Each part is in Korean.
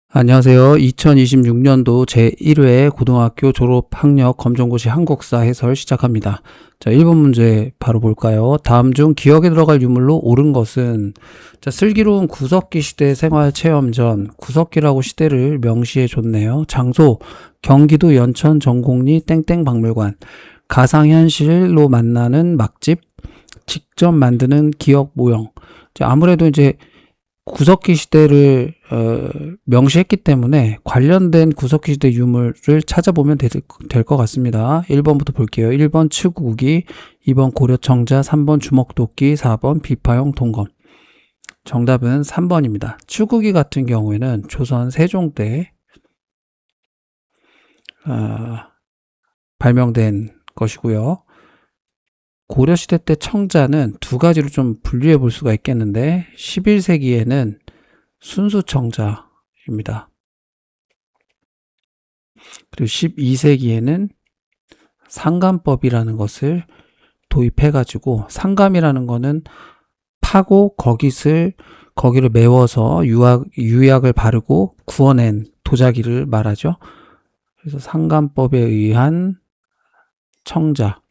안녕하세요. 2026년도 제1회 고등학교 졸업학력 검정고시 한국사 해설 시작합니다. 자, 1번 문제 바로 볼까요? 다음 중 기억에 들어갈 유물로 옳은 것은, 자, 슬기로운 구석기 시대 생활 체험 전, 구석기라고 시대를 명시해 줬네요. 장소, 경기도 연천 전곡리 땡땡 박물관, 가상현실로 만나는 막집, 직접 만드는 기억 모형. 자, 아무래도 이제 구석기 시대를 명시했기 때문에 관련된 구석기 시대 유물을 찾아보면 될 것 같습니다. 1번부터 볼게요. 1번 치구기, 2번 고려청자, 3번 주먹도끼, 4번 비파형 동검. 정답은 3번입니다. 치구기 같은 경우에는 조선 세종 때 발명된 것이고요. 고려시대 때 청자는 두 가지로 좀 분류해 볼 수가 있겠는데 11세기에는 순수청자입니다. 그리고 12세기에는 상감법이라는 것을 도입해 가지고, 상감이라는 거는 파고 거기를 메워서 유약을 바르고 구워낸 도자기를 말하죠. 그래서 상감법에 의한 청자,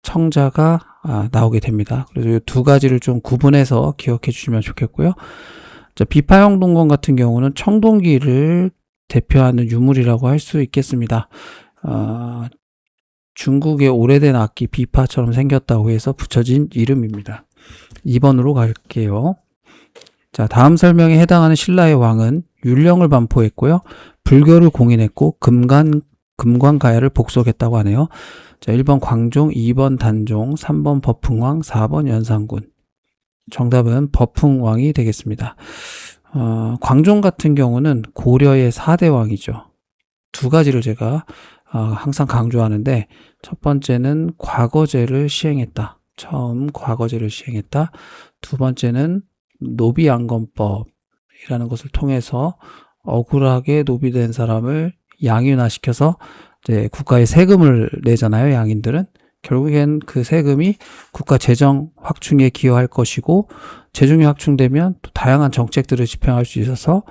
청자가 나오게 됩니다. 그래서 이 두 가지를 좀 구분해서 기억해 주시면 좋겠고요. 자, 비파형 동검 같은 경우는 청동기를 대표하는 유물이라고 할 수 있겠습니다. 중국의 오래된 악기 비파처럼 생겼다고 해서 붙여진 이름입니다. 2번으로 갈게요. 자, 다음 설명에 해당하는 신라의 왕은 율령을 반포했고요. 불교를 공인했고 금관가야를 복속했다고 하네요. 자, 1번 광종, 2번 단종, 3번 버풍왕, 4번 연산군. 정답은 버풍왕이 되겠습니다. 광종 같은 경우는 고려의 4대 왕이죠. 두 가지를 제가 항상 강조하는데, 첫 번째는 과거제를 시행했다. 처음 과거제를 시행했다. 두 번째는 노비양건법이라는 것을 통해서 억울하게 노비된 사람을 양윤화시켜서 이제 국가에 세금을 내잖아요, 양인들은. 결국엔 그 세금이 국가 재정 확충에 기여할 것이고, 재정이 확충되면 또 다양한 정책들을 집행할 수 있어서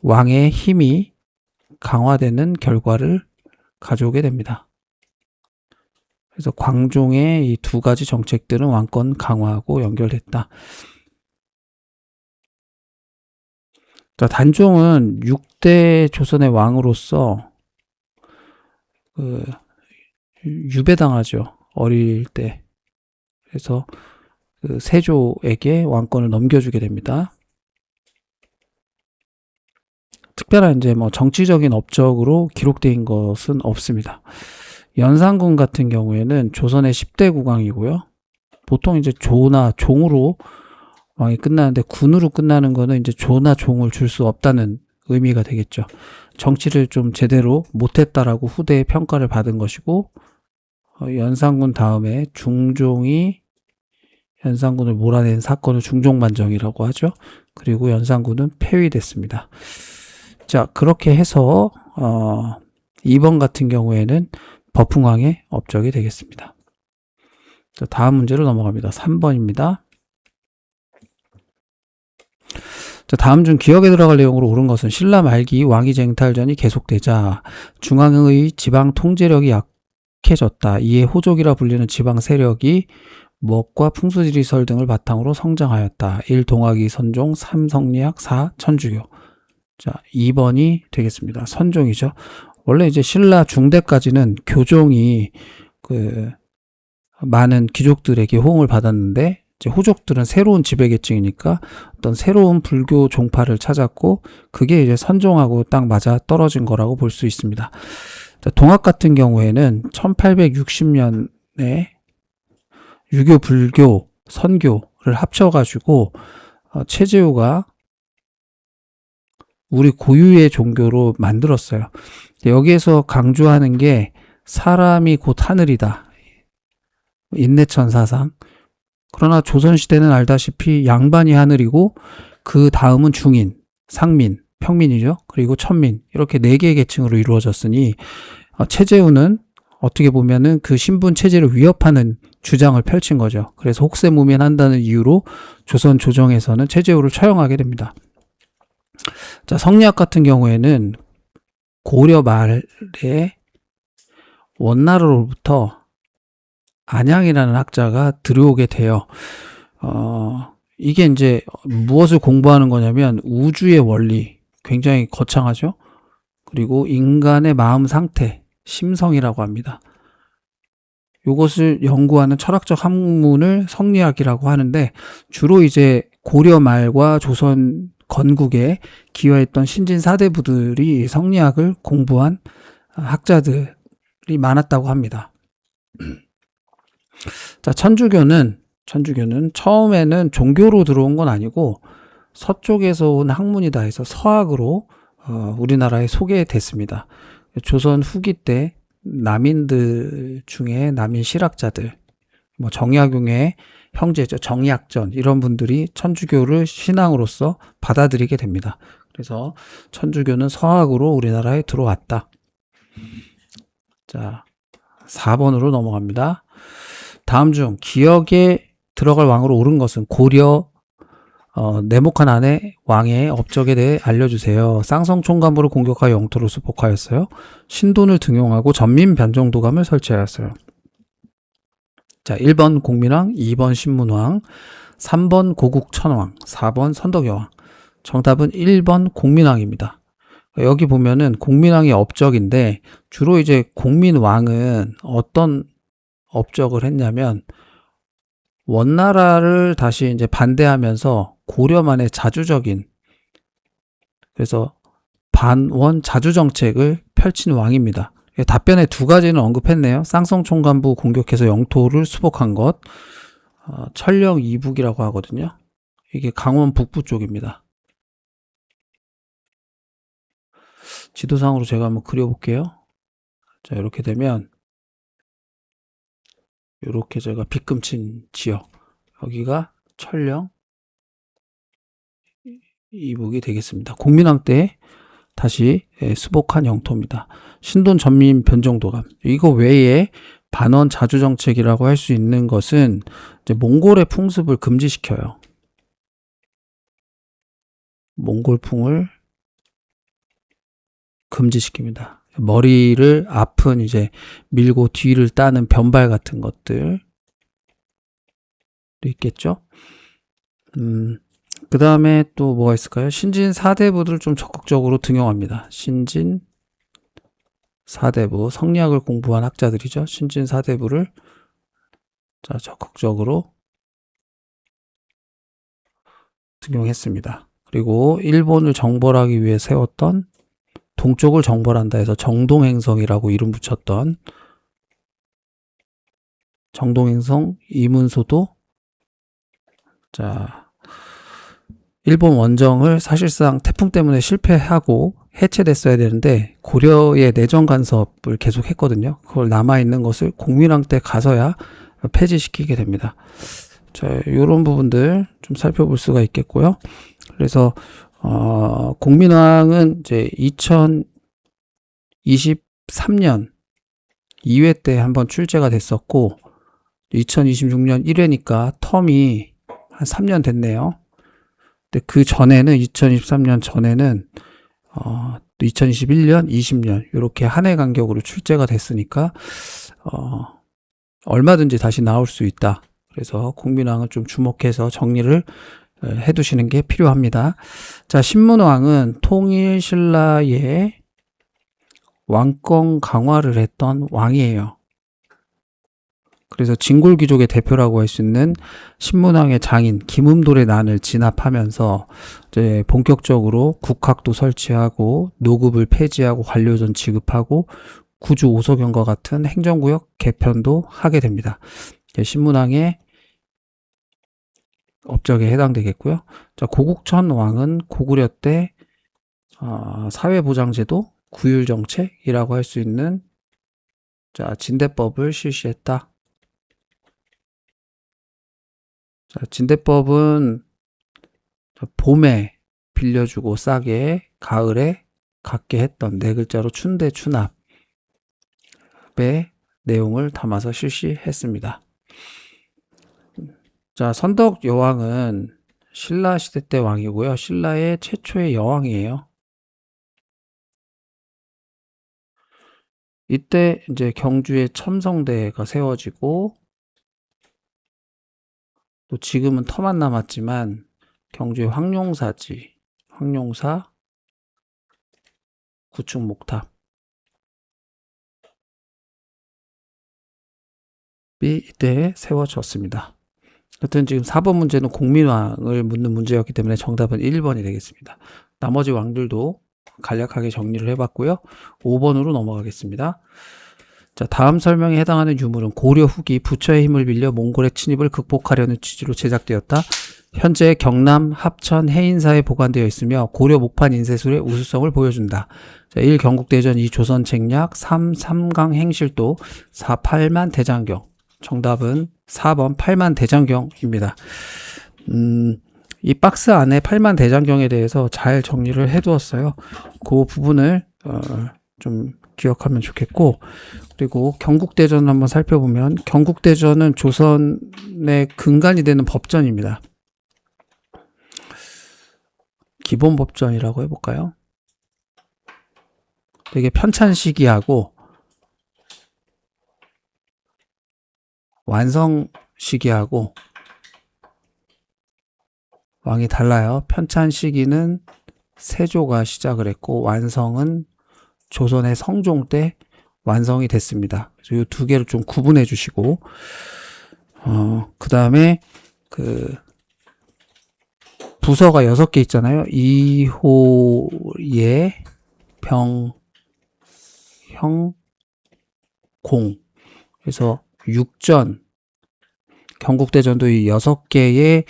왕의 힘이 강화되는 결과를 가져오게 됩니다. 그래서 광종의 이 두 가지 정책들은 왕권 강화하고 연결됐다. 자, 단종은 6대 조선의 왕으로서 유배당하죠. 어릴 때. 그래서 세조에게 왕권을 넘겨주게 됩니다. 특별한 이제 정치적인 업적으로 기록된 것은 없습니다. 연산군 같은 경우에는 조선의 10대 국왕이고요. 보통 이제 조나 종으로 왕이 끝나는데, 군으로 끝나는 거는 이제 조나 종을 줄 수 없다는 의미가 되겠죠. 정치를 좀 제대로 못했다라고 후대의 평가를 받은 것이고, 연산군 다음에 중종이 연산군을 몰아낸 사건을 중종반정이라고 하죠. 그리고 연산군은 폐위됐습니다. 자, 그렇게 해서 2번 같은 경우에는 버풍왕의 업적이 되겠습니다. 자, 다음 문제로 넘어갑니다. 3번입니다. 자, 다음 중 기억에 들어갈 내용으로 옳은 것은, 신라 말기 왕위 쟁탈전이 계속되자 중앙의 지방 통제력이 약해졌다. 이에 호족이라 불리는 지방 세력이 무엇과 풍수지리설 등을 바탕으로 성장하였다. 1. 동학이 선종, 3. 성리학, 4. 천주교. 자, 2번이 되겠습니다. 선종이죠. 원래 이제 신라 중대까지는 교종이 많은 귀족들에게 호응을 받았는데, 이제 호족들은 새로운 지배계층이니까 어떤 새로운 불교 종파를 찾았고, 그게 이제 선종하고 딱 맞아 떨어진 거라고 볼 수 있습니다. 자, 동학 같은 경우에는 1860년에 유교, 불교, 선교를 합쳐가지고 최재우가 우리 고유의 종교로 만들었어요. 여기에서 강조하는 게 사람이 곧 하늘이다. 인내천 사상. 그러나 조선시대는 알다시피 양반이 하늘이고, 그 다음은 중인, 상민, 평민이죠. 그리고 천민, 이렇게 4개의 계층으로 이루어졌으니, 최재우는 어떻게 보면은 그 신분 체제를 위협하는 주장을 펼친 거죠. 그래서 혹세무민한다는 이유로 조선 조정에서는 최재우를 처형하게 됩니다. 자, 성리학 같은 경우에는 고려 말에 원나라로부터 안양이라는 학자가 들어오게 돼요. 이게 이제 무엇을 공부하는 거냐면 우주의 원리, 굉장히 거창하죠. 그리고 인간의 마음 상태, 심성이라고 합니다. 이것을 연구하는 철학적 학문을 성리학이라고 하는데, 주로 이제 고려 말과 조선 건국에 기여했던 신진 사대부들이 성리학을 공부한 학자들이 많았다고 합니다. 자, 천주교는 처음에는 종교로 들어온 건 아니고 서쪽에서 온 학문이다 해서 서학으로 우리나라에 소개됐습니다. 조선 후기 때 남인들 중에 남인 실학자들, 뭐 정약용의 형제죠, 정약전, 이런 분들이 천주교를 신앙으로서 받아들이게 됩니다. 그래서 천주교는 서학으로 우리나라에 들어왔다. 자, 4번으로 넘어갑니다. 다음 중 기역에 들어갈 왕으로 오른 것은 고려 네모칸 안에 왕의 업적에 대해 알려주세요. 쌍성총관부를 공격하여 영토를 수복하였어요. 신돈을 등용하고 전민 변정도감을 설치하였어요. 자, 1번 공민왕, 2번 신문왕, 3번 고국천왕, 4번 선덕여왕. 정답은 1번 공민왕입니다. 여기 보면은 공민왕의 업적인데, 주로 이제 공민왕은 어떤 업적을 했냐면 원나라를 다시 이제 반대하면서 고려만의 자주적인, 그래서 반원 자주 정책을 펼친 왕입니다. 답변에 두 가지는 언급했네요. 쌍성총관부 공격해서 영토를 수복한 것, 천령 이북이라고 하거든요. 이게 강원 북부 쪽입니다. 지도상으로 제가 한번 그려볼게요. 자, 이렇게 되면 이렇게 제가 빗금친 지역, 여기가 천령 이북이 되겠습니다. 공민왕 때 다시 수복한 영토입니다. 신돈 전민 변정도감. 이거 외에 반원 자주정책이라고 할 수 있는 것은 이제 몽골의 풍습을 금지시켜요. 몽골풍을 금지시킵니다. 머리를 앞은 이제 밀고 뒤를 따는 변발 같은 것들 있겠죠. 그 다음에 또 뭐가 있을까요? 신진 사대부들을 좀 적극적으로 등용합니다. 신진 사대부, 성리학을 공부한 학자들이죠. 신진 사대부를 자, 적극적으로 등용했습니다. 그리고 일본을 정벌하기 위해 세웠던, 동쪽을 정벌한다 해서 정동행성이라고 이름 붙였던 정동행성 이문소도, 자, 일본 원정을 사실상 태풍 때문에 실패하고 해체됐어야 되는데 고려의 내정 간섭을 계속했거든요. 그걸 남아있는 것을 공민왕 때 가서야 폐지시키게 됩니다. 자, 이런 부분들 좀 살펴볼 수가 있겠고요. 그래서 공민왕은 이제 2023년 2회 때 한번 출제가 됐었고 2026년 1회니까 텀이 한 3년 됐네요. 근데 그 전에는 2023년 전에는 또 2021년, 20년 이렇게 한 해 간격으로 출제가 됐으니까 얼마든지 다시 나올 수 있다. 그래서 공민왕은 좀 주목해서 정리를 해두시는 게 필요합니다. 자, 신문왕은 통일신라의 왕권 강화를 했던 왕이에요. 그래서 진골귀족의 대표라고 할 수 있는 신문왕의 장인 김음돌의 난을 진압하면서 이제 본격적으로 국학도 설치하고 노급을 폐지하고 관료전 지급하고 구주 오소경과 같은 행정구역 개편도 하게 됩니다. 신문왕의 업적에 해당되겠고요. 자, 고국천 왕은 고구려 때 사회보장제도 구율정책이라고 할 수 있는 자, 진대법을 실시했다. 자, 진대법은 봄에 빌려주고 싸게, 가을에 갖게 했던 네 글자로 춘대 추납의 내용을 담아서 실시했습니다. 자, 선덕 여왕은 신라 시대 때 왕이고요. 신라의 최초의 여왕이에요. 이때 이제 경주에 첨성대가 세워지고, 또 지금은 터만 남았지만 경주의 황룡사지, 황룡사 구축 목탑이 이때 세워졌습니다. 하여튼 지금 4번 문제는 공민왕을 묻는 문제였기 때문에 정답은 1번이 되겠습니다. 나머지 왕들도 간략하게 정리를 해봤고요. 5번으로 넘어가겠습니다. 자, 다음 설명에 해당하는 유물은 고려 후기 부처의 힘을 빌려 몽골의 침입을 극복하려는 취지로 제작되었다. 현재 경남 합천 해인사에 보관되어 있으며 고려 목판 인쇄술의 우수성을 보여준다. 자, 1. 경국대전, 2. 조선책략, 3. 삼강 행실도, 4. 팔만 대장경. 정답은 4번 팔만 대장경입니다. 이 박스 안에 팔만 대장경에 대해서 잘 정리를 해두었어요. 그 부분을 좀 기억하면 좋겠고, 그리고 경국대전을 한번 살펴보면 경국대전은 조선의 근간이 되는 법전입니다. 기본 법전이라고 해볼까요? 되게 편찬 시기하고 완성 시기하고 왕이 달라요. 편찬 시기는 세조가 시작을 했고 완성은 조선의 성종 때 완성이 됐습니다. 이 두 개를 좀 구분해 주시고, 그 다음에 그 부서가 6개 있잖아요. 이호예, 병, 형, 공. 그래서 육전, 경국대전도 이 6개의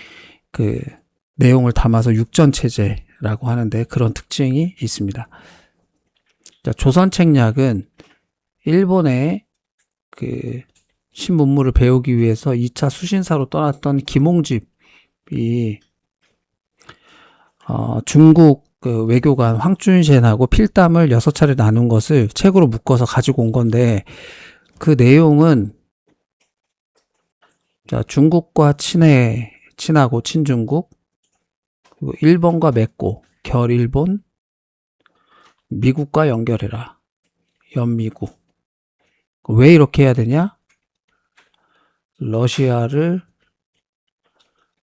그 내용을 담아서 육전체제라고 하는데 그런 특징이 있습니다. 자, 조선책략은 일본의 그 신문물을 배우기 위해서 2차 수신사로 떠났던 김홍집이 중국 그 외교관 황춘신하고 필담을 6차례 나눈 것을 책으로 묶어서 가지고 온 건데, 그 내용은 자, 중국과 친하고 친중국, 그리고 일본과 맺고 결일본, 미국과 연결해라, 연미국. 왜 이렇게 해야 되냐? 러시아를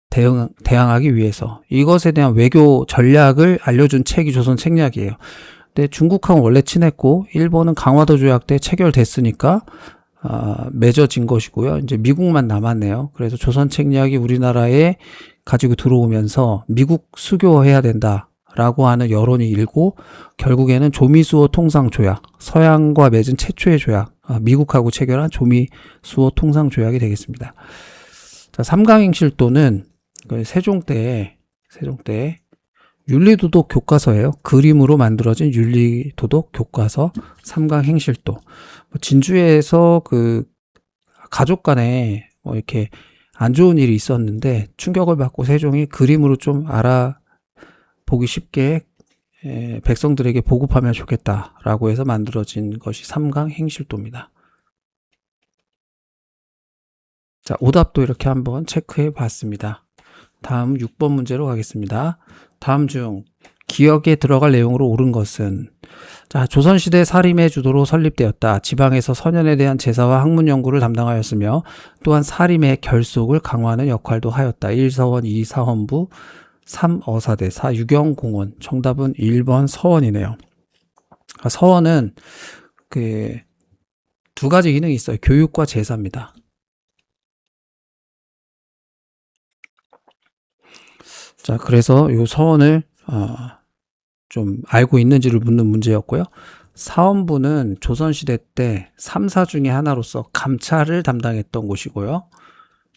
대항하기 위해서. 이것에 대한 외교 전략을 알려준 책이 조선 책략이에요. 근데 중국하고는 원래 친했고 일본은 강화도 조약 때 체결됐으니까 맺어진 것이고요. 이제 미국만 남았네요. 그래서 조선 책략이 우리나라에 가지고 들어오면서 미국 수교해야 된다라고 하는 여론이 일고, 결국에는 조미수호 통상조약, 서양과 맺은 최초의 조약, 미국하고 체결한 조미수호 통상조약이 되겠습니다. 자, 삼강행실도는 세종 때 윤리도덕 교과서예요. 그림으로 만들어진 윤리도덕 교과서 삼강행실도. 진주에서 그 가족 간에 뭐 이렇게 안 좋은 일이 있었는데 충격을 받고 세종이 그림으로 좀 알아보기 쉽게 백성들에게 보급하면 좋겠다라고 해서 만들어진 것이 삼강행실도입니다. 자, 오답도 이렇게 한번 체크해 봤습니다. 다음 6번 문제로 가겠습니다. 다음 중 기억에 들어갈 내용으로 옳은 것은, 자, 조선시대 사림의 주도로 설립되었다. 지방에서 서년에 대한 제사와 학문 연구를 담당하였으며 또한 사림의 결속을 강화하는 역할도 하였다. 1서원, 2사헌부, 3어사대, 4유경공원. 정답은 1번 서원이네요. 서원은 그 두 가지 기능이 있어요. 교육과 제사입니다. 자, 그래서 이 서원을 좀 알고 있는지를 묻는 문제였고요. 사헌부는 조선시대 때 3사 중에 하나로서 감찰을 담당했던 곳이고요.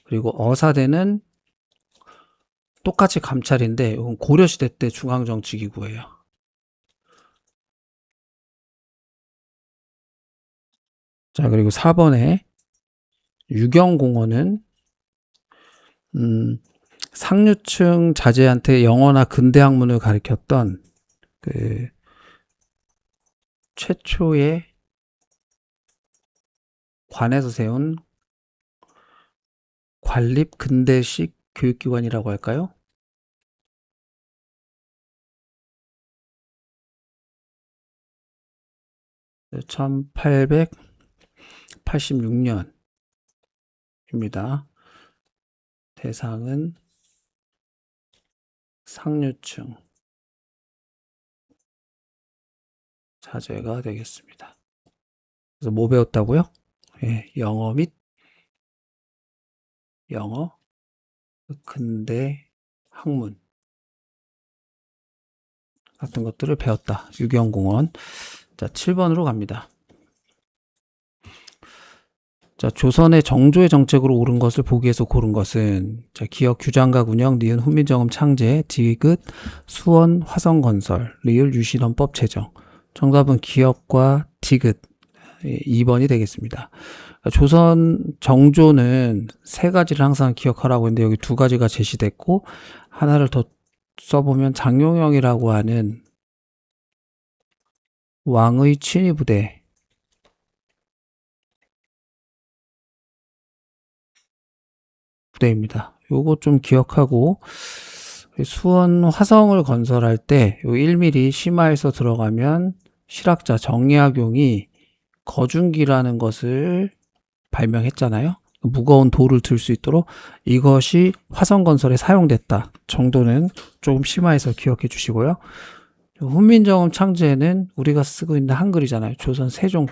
그리고 어사대는 똑같이 감찰인데 이건 고려시대 때 중앙정치기구예요. 자, 그리고 4번에 유경공원은 상류층 자제한테 영어나 근대학문을 가르쳤던 그 최초의 관에서 세운 관립 근대식 교육기관이라고 할까요? 1886년입니다. 대상은 상류층 자제가 되겠습니다. 그래서 뭐 배웠다고요? 예, 영어 및 영어, 근대, 학문 같은 것들을 배웠다. 유경공원. 자, 7번으로 갑니다. 자, 조선의 정조의 정책으로 옳은 것을 보기에서 고른 것은 자, 기역 규장각 운영, 니은 훈민정음 창제, 디귿 수원 화성건설, 리을 유신헌법 제정. 정답은 기역과 디귿 2번이 되겠습니다. 조선 정조는 세 가지를 항상 기억하라고 했는데 여기 두 가지가 제시됐고 하나를 더 써보면 장용영이라고 하는 왕의 친위 부대입니다. 요거 좀 기억하고 수원 화성을 건설할 때 요 1mm 심화해서 들어가면 실학자 정리학용이 거중기라는 것을 발명했잖아요. 무거운 돌을 들 수 있도록 이것이 화성건설에 사용됐다 정도는 조금 심화해서 기억해 주시고요. 훈민정음 창제는 우리가 쓰고 있는 한글이잖아요. 조선 세종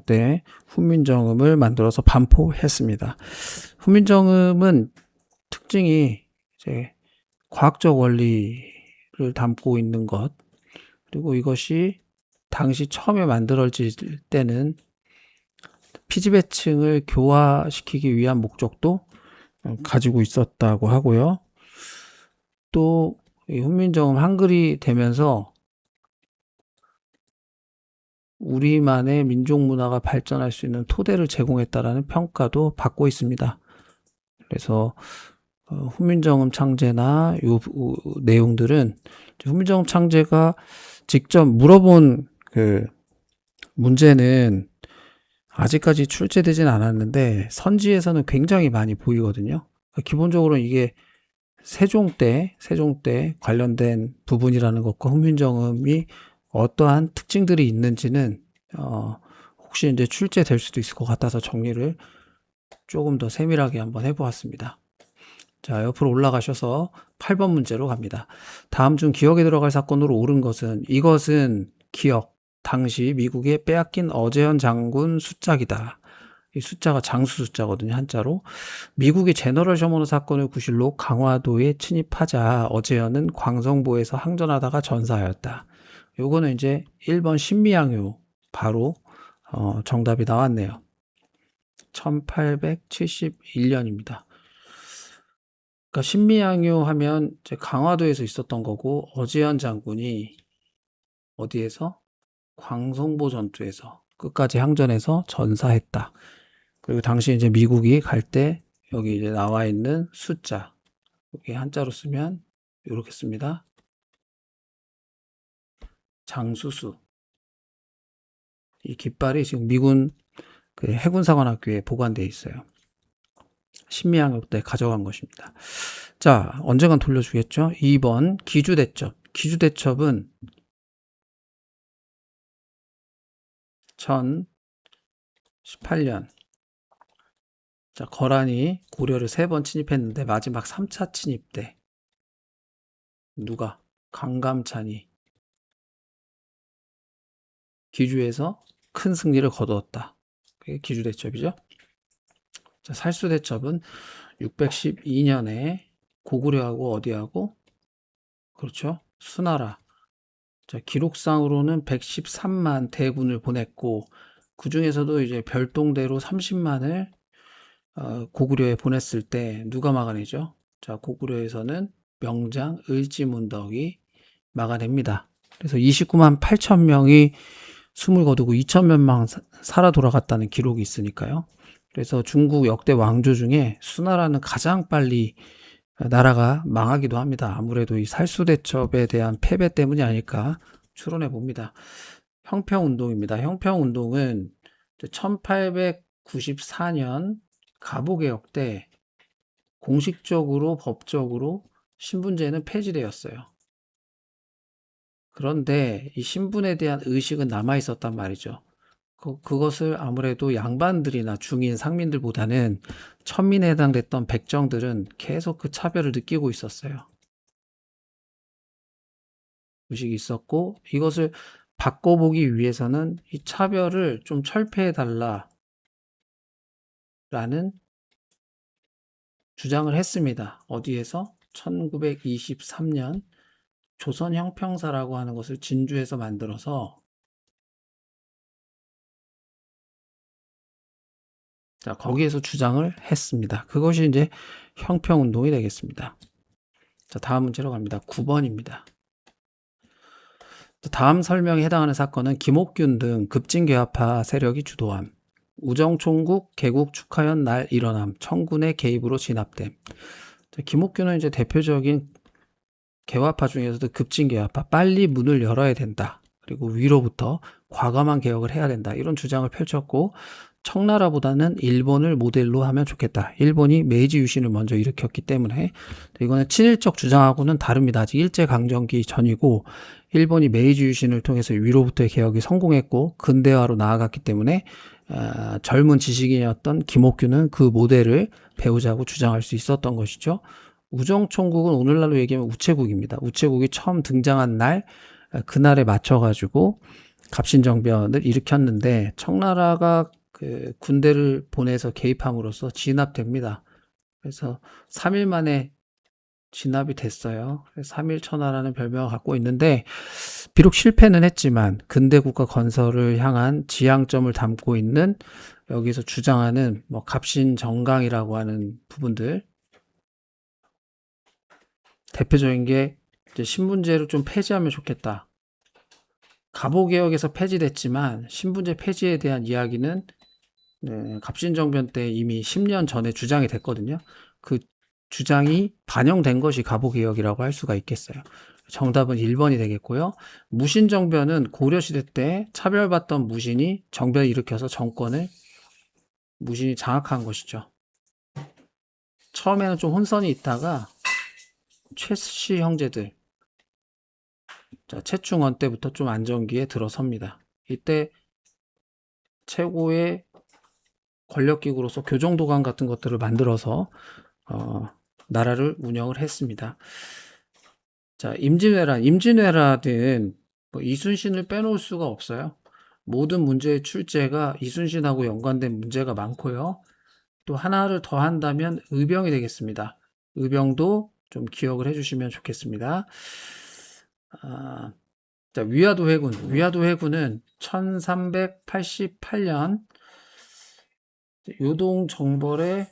때 훈민정음을 만들어서 반포했습니다. 훈민정음은 특징이 이제 과학적 원리를 담고 있는 것, 그리고 이것이 당시 처음에 만들어질 때는 피지배층을 교화시키기 위한 목적도 가지고 있었다고 하고요. 또 훈민정음 한글이 되면서 우리만의 민족 문화가 발전할 수 있는 토대를 제공했다라는 평가도 받고 있습니다. 그래서 훈민정음 창제나 요 내용들은 훈민정음 창제가 직접 물어본 그 문제는 아직까지 출제되진 않았는데 선지에서는 굉장히 많이 보이거든요. 기본적으로 이게 세종 때 관련된 부분이라는 것과 훈민정음이 어떠한 특징들이 있는지는 혹시 이제 출제될 수도 있을 것 같아서 정리를 조금 더 세밀하게 한번 해보았습니다. 자, 옆으로 올라가셔서 8번 문제로 갑니다. 다음 중 기억에 들어갈 사건으로 옳은 것은 이것은 기억, 당시 미국에 빼앗긴 어제현 장군 숫자기다. 이 숫자가 장수 숫자거든요, 한자로. 미국이 제너럴 셔먼 사건을 구실로 강화도에 침입하자 어제현은 광성보에서 항전하다가 전사하였다. 요거는 이제 1번 신미양요 바로 정답이 나왔네요. 1871년입니다. 그러니까 신미양요 하면 이제 강화도에서 있었던 거고 어제현 장군이 어디에서? 광성보 전투에서 끝까지 항전해서 전사했다. 그리고 당시 이제 미국이 갈 때 여기 이제 나와 있는 숫자 여기 한자로 쓰면 이렇게 씁니다. 장수수. 이 깃발이 지금 미군 그 해군사관학교에 보관되어 있어요. 신미양요 때 가져간 것입니다. 자, 언젠간 돌려주겠죠? 2번 기주대첩. 기주대첩은 1018년. 자, 거란이 고려를 3번 침입했는데 마지막 3차 침입 때 누가? 강감찬이 기주에서 큰 승리를 거두었다. 그게 기주대첩이죠. 자, 살수대첩은 612년에 고구려하고 어디하고? 그렇죠. 수나라. 자, 기록상으로는 113만 대군을 보냈고 그 중에서도 이제 별동대로 30만을 고구려에 보냈을 때 누가 막아내죠? 자, 고구려에서는 명장 을지문덕이 막아냅니다. 그래서 29만 8천 명이 숨을 거두고 2천몇 명 살아 돌아갔다는 기록이 있으니까요. 그래서 중국 역대 왕조 중에 수나라는 가장 빨리 나라가 망하기도 합니다. 아무래도 이 살수대첩에 대한 패배 때문이 아닐까 추론해 봅니다. 형평운동입니다. 형평운동은 1894년 갑오개혁 때 공식적으로 법적으로 신분제는 폐지되었어요. 그런데 이 신분에 대한 의식은 남아 있었단 말이죠. 그것을 아무래도 양반들이나 중인 상민들보다는 천민에 해당됐던 백정들은 계속 그 차별을 느끼고 있었어요. 의식이 있었고, 이것을 바꿔보기 위해서는 이 차별을 좀 철폐해달라라는 주장을 했습니다. 어디에서? 1923년 조선형평사라고 하는 것을 진주에서 만들어서, 자, 거기에서 주장을 했습니다. 그것이 이제 형평운동이 되겠습니다. 자, 다음 문제로 갑니다. 9번입니다. 다음 설명에 해당하는 사건은 김옥균 등 급진개화파 세력이 주도함. 우정총국 개국 축하연 날 일어남. 청군의 개입으로 진압됨. 김옥균은 이제 대표적인 개화파 중에서도 급진개화파, 빨리 문을 열어야 된다. 그리고 위로부터 과감한 개혁을 해야 된다. 이런 주장을 펼쳤고, 청나라보다는 일본을 모델로 하면 좋겠다. 일본이 메이지 유신을 먼저 일으켰기 때문에 이거는 친일적 주장하고는 다릅니다. 아직 일제강점기 전이고 일본이 메이지 유신을 통해서 위로부터의 개혁이 성공했고 근대화로 나아갔기 때문에 젊은 지식인이었던 김옥균은 그 모델을 배우자고 주장할 수 있었던 것이죠. 우정총국은 오늘날로 얘기하면 우체국입니다. 우체국이 처음 등장한 날 그날에 맞춰가지고 갑신정변을 일으켰는데 청나라가 그 군대를 보내서 개입함으로써 진압됩니다. 그래서 3일 만에 진압이 됐어요. 3일 천하라는 별명을 갖고 있는데 비록 실패는 했지만 근대 국가 건설을 향한 지향점을 담고 있는 여기서 주장하는 뭐 갑신정강이라고 하는 부분들, 대표적인 게 이제 신분제를 좀 폐지하면 좋겠다. 갑오개혁에서 폐지됐지만 신분제 폐지에 대한 이야기는 갑신정변 때 이미 10년 전에 주장이 됐거든요. 그 주장이 반영된 것이 갑오개혁이라고 할 수가 있겠어요. 정답은 1번이 되겠고요. 무신정변은 고려시대 때 차별받던 무신이 정변을 일으켜서 정권을 무신이 장악한 것이죠. 처음에는 좀 혼선이 있다가 최씨 형제들, 자, 최충원 때부터 좀 안정기에 들어섭니다. 이때 최고의 권력기구로서 교정도감 같은 것들을 만들어서 나라를 운영을 했습니다. 자, 임진왜란은 뭐 이순신을 빼놓을 수가 없어요. 모든 문제의 출제가 이순신하고 연관된 문제가 많고요. 또 하나를 더 한다면 의병이 되겠습니다. 의병도 좀 기억을 해주시면 좋겠습니다. 자, 위화도 회군은 1388년 요동 정벌에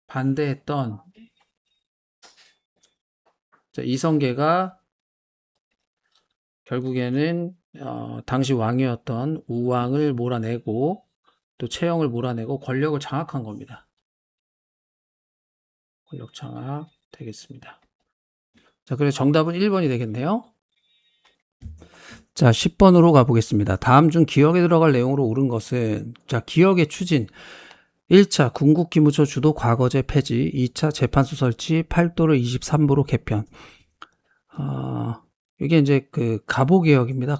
반대했던 이성계가 결국에는 당시 왕이었던 우왕을 몰아내고 또 최영을 몰아내고 권력을 장악한 겁니다. 권력 장악 되겠습니다. 자, 그래서 정답은 1번이 되겠네요. 자, 10번으로 가보겠습니다. 다음 중 기억에 들어갈 내용으로 옳은 것은, 자, 기억의 추진. 1차 군국기무처 주도 과거제 폐지, 2차 재판소 설치, 8도를 23부로 개편. 이게 이제 그 갑오개혁입니다.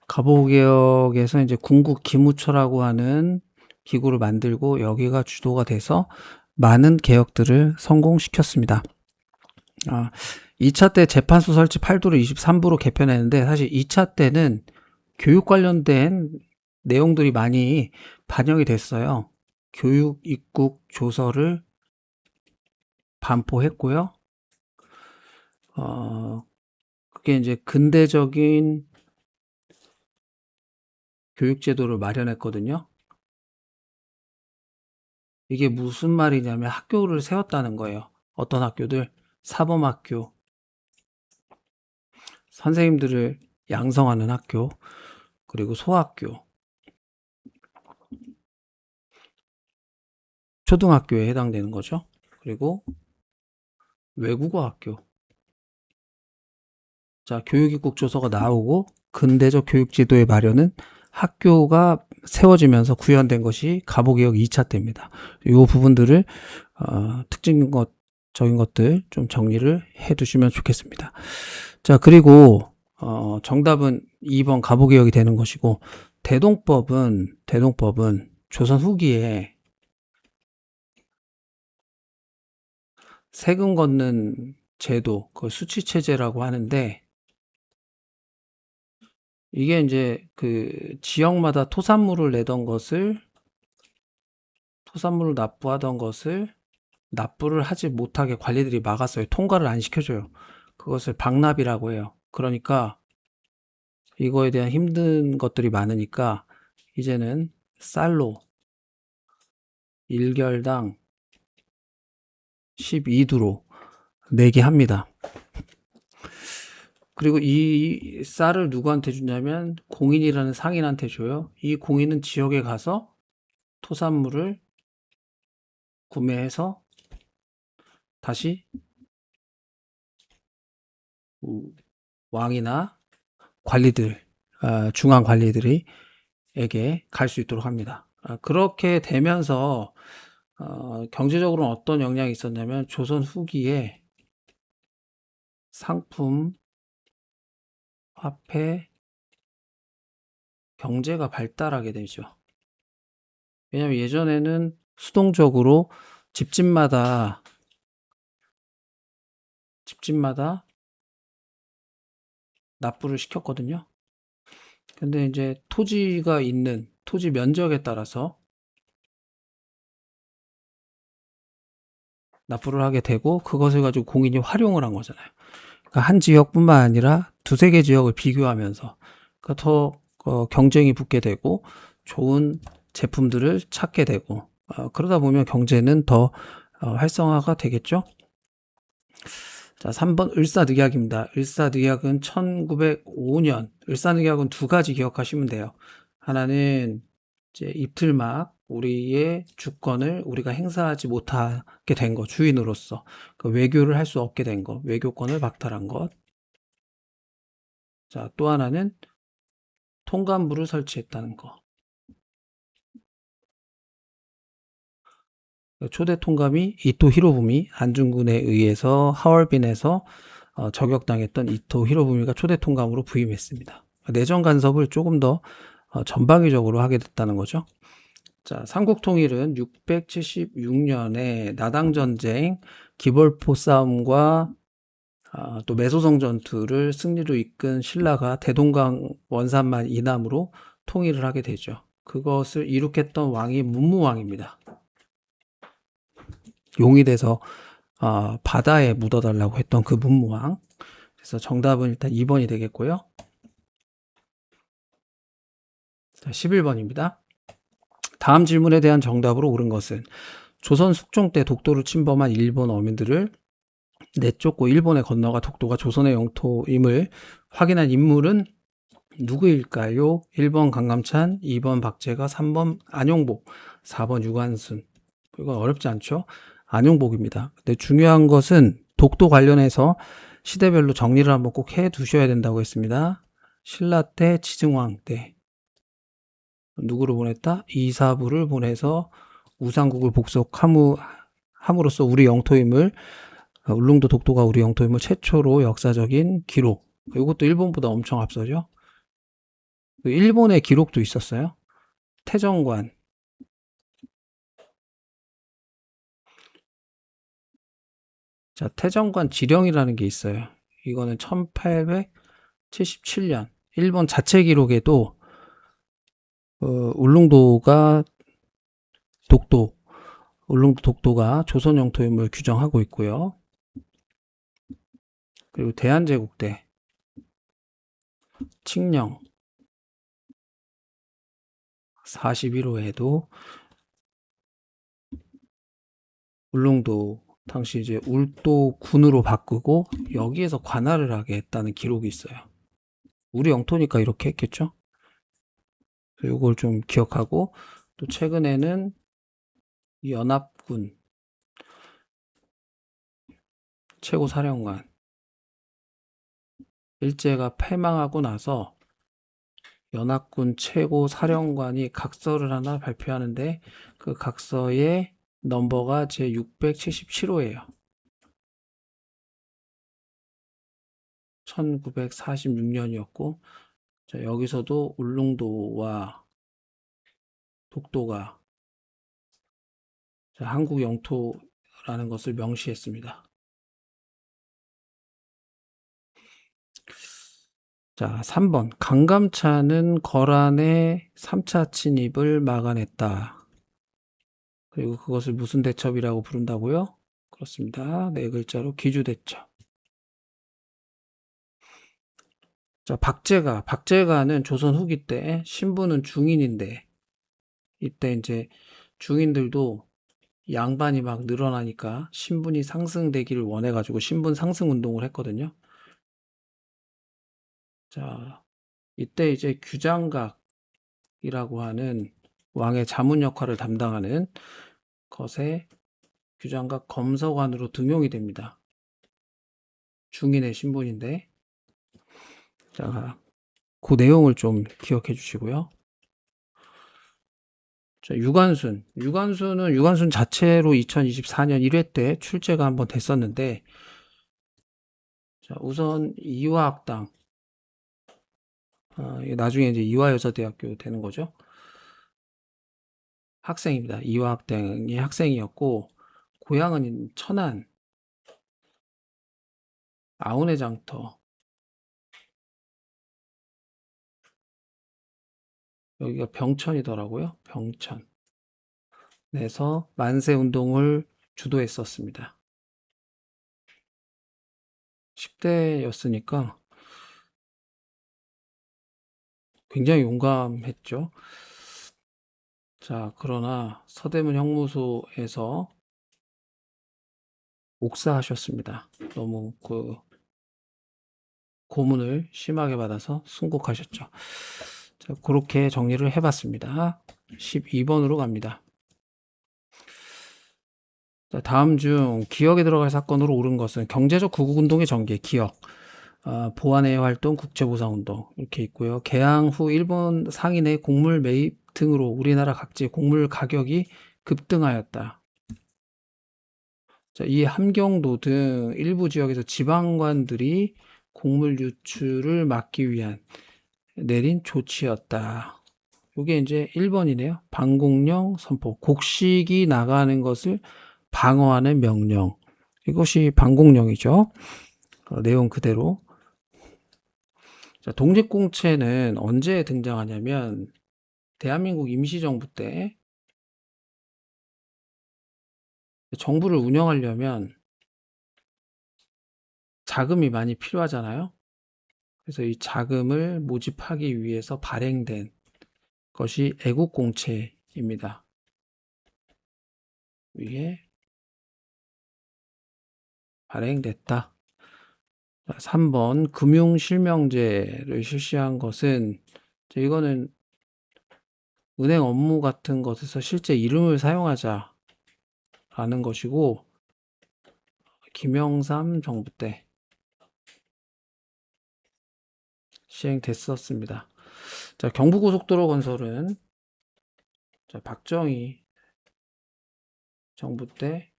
갑오개혁에서 이제 군국기무처라고 하는 기구를 만들고 여기가 주도가 돼서 많은 개혁들을 성공시켰습니다. 2차 때 재판소 설치 8도를 23부로 개편했는데 사실 2차 때는 교육 관련된 내용들이 많이 반영이 됐어요. 교육 입국 조서를 반포했고요. 그게 이제 근대적인 교육제도를 마련했거든요. 이게 무슨 말이냐면 학교를 세웠다는 거예요. 어떤 학교들? 사범학교, 선생님들을 양성하는 학교, 그리고 소학교, 초등학교에 해당되는 거죠. 그리고 외국어 학교. 자, 교육입국 조서가 나오고 근대적 교육제도의 마련은 학교가 세워지면서 구현된 것이 갑오개혁 2차 때입니다. 이 부분들을 특징 것 적인 것들 좀 정리를 해 두시면 좋겠습니다. 자, 그리고 정답은 2번 가보개혁이 되는 것이고, 대동법은 조선 후기에 세금 걷는 제도, 그 수취체제라고 하는데, 이게 이제 그 지역마다 토산물을 납부하던 것을 납부를 하지 못하게 관리들이 막았어요. 통과를 안 시켜줘요. 그것을 방납이라고 해요. 그러니까 이거에 대한 힘든 것들이 많으니까 이제는 쌀로 1결당 12두로 내게 합니다. 그리고 이 쌀을 누구한테 주냐면 공인이라는 상인한테 줘요. 이 공인은 지역에 가서 토산물을 구매해서 다시 왕이나 관리들, 중앙 관리들이 에게 갈 수 있도록 합니다. 그렇게 되면서 경제적으로는 어떤 영향이 있었냐면 조선 후기에 상품, 화폐, 경제가 발달하게 되죠. 왜냐하면 예전에는 수동적으로 집집마다 납부를 시켰거든요. 근데 이제 토지가 있는 토지 면적에 따라서 납부를 하게 되고 그것을 가지고 공인이 활용을 한 거잖아요. 그러니까 한 지역뿐만 아니라 두세 개 지역을 비교하면서 그러니까 더 경쟁이 붙게 되고 좋은 제품들을 찾게 되고 그러다 보면 경제는 더 활성화가 되겠죠. 자, 3번 을사늑약입니다. 을사늑약은 1905년. 을사늑약은 두 가지 기억하시면 돼요. 하나는 이제 입틀막 우리의 주권을 우리가 행사하지 못하게 된 것, 주인으로서 그 외교를 할 수 없게 된 것, 외교권을 박탈한 것. 자, 또 하나는 통관부를 설치했다는 것. 초대 통감이 이토 히로부미 안중근에 의해서 하얼빈에서 저격당했던 이토 히로부미가 초대 통감으로 부임했습니다. 내정 간섭을 조금 더 전방위적으로 하게 됐다는 거죠. 자, 삼국통일은 676년에 나당전쟁, 기벌포 싸움과 또 매소성 전투를 승리로 이끈 신라가 대동강 원산만 이남으로 통일을 하게 되죠. 그것을 이룩했던 왕이 문무왕입니다. 용이 돼서 바다에 묻어달라고 했던 그 문무왕. 그래서 정답은 일단 2번이 되겠고요. 자, 11번입니다. 다음 질문에 대한 정답으로 옳은 것은 조선 숙종 때 독도를 침범한 일본 어민들을 내쫓고 일본에 건너가 독도가 조선의 영토임을 확인한 인물은 누구일까요? 1번 강감찬, 2번 박제가, 3번 안용복, 4번 유관순. 이건 어렵지 않죠? 안용복입니다. 근데 중요한 것은 독도 관련해서 시대별로 정리를 한번 꼭 해 두셔야 된다고 했습니다. 신라 때, 지증왕 때 누구를 보냈다? 이사부를 보내서 우상국을 복속함으로써 우리 영토임을 울릉도 독도가 우리 영토임을 최초로 역사적인 기록. 이것도 일본보다 엄청 앞서죠. 일본의 기록도 있었어요. 태정관. 자, 태정관 지령이라는 게 있어요. 이거는 1877년 일본 자체 기록에도 울릉도 독도가 조선 영토임을 규정하고 있고요. 그리고 대한제국 때 칙령 41호에도 울릉도 당시 이제 울도군으로 바꾸고 여기에서 관할을 하게 했다는 기록이 있어요. 우리 영토니까 이렇게 했겠죠? 이걸 좀 기억하고 또 최근에는 연합군 최고사령관 일제가 패망하고 나서 연합군 최고사령관이 각서를 하나 발표하는데 그 각서의 넘버가 제677호예요. 1946년이었고, 자, 여기서도 울릉도와 독도가 자, 한국 영토라는 것을 명시했습니다. 자, 3번. 강감찬은 거란의 3차 침입을 막아냈다. 그리고 그것을 무슨 대첩이라고 부른다고요? 그렇습니다. 네 글자로 기주대첩. 자, 박제가는 조선 후기 때 신부는 중인인데 이때 이제 중인들도 양반이 막 늘어나니까 신분이 상승되기를 원해가지고 신분 상승 운동을 했거든요. 자, 이때 이제 규장각이라고 하는 왕의 자문 역할을 담당하는 것에 규장각 검서관으로 등용이 됩니다. 중인의 신분인데, 자, 그 내용을 좀 기억해 주시고요. 자, 유관순은 자체로 2024년 1회 때 출제가 한번 됐었는데, 자, 우선 이화학당, 나중에 이제 이화여자대학교 되는 거죠. 학생입니다. 이화학당의 학생이었고, 고향은 천안, 아우네 장터, 여기가 병천이더라고요. 병천. 에서 만세 운동을 주도했었습니다. 10대였으니까 굉장히 용감했죠. 자, 그러나 서대문 형무소에서 옥사하셨습니다. 너무 그 고문을 심하게 받아서 순국하셨죠. 자, 그렇게 정리를 해봤습니다. 12번으로 갑니다. 자, 다음 중 기억에 들어갈 사건으로 옳은 것은 경제적 구국운동의 전개, 기억, 보안의 활동, 국제보상운동 이렇게 있고요. 개항 후 일본 상인의 곡물 매입 등으로 우리나라 각지의 곡물 가격이 급등하였다. 자, 이 함경도 등 일부 지역에서 지방관들이 곡물 유출을 막기 위한 내린 조치였다. 이게 이제 1번이네요. 방공령 선포. 곡식이 나가는 것을 방어하는 명령. 이것이 방공령이죠. 내용 그대로. 자, 독립공채는 언제 등장하냐면 대한민국 임시정부 때 정부를 운영하려면 자금이 많이 필요하잖아요. 그래서 이 자금을 모집하기 위해서 발행된 것이 애국공채입니다. 위에 발행됐다. 3번 금융실명제를 실시한 것은 이거는 은행 업무 같은 것에서 실제 이름을 사용하자라는 것이고 김영삼 정부 때 시행됐었습니다. 자, 경부고속도로 건설은 자, 박정희 정부 때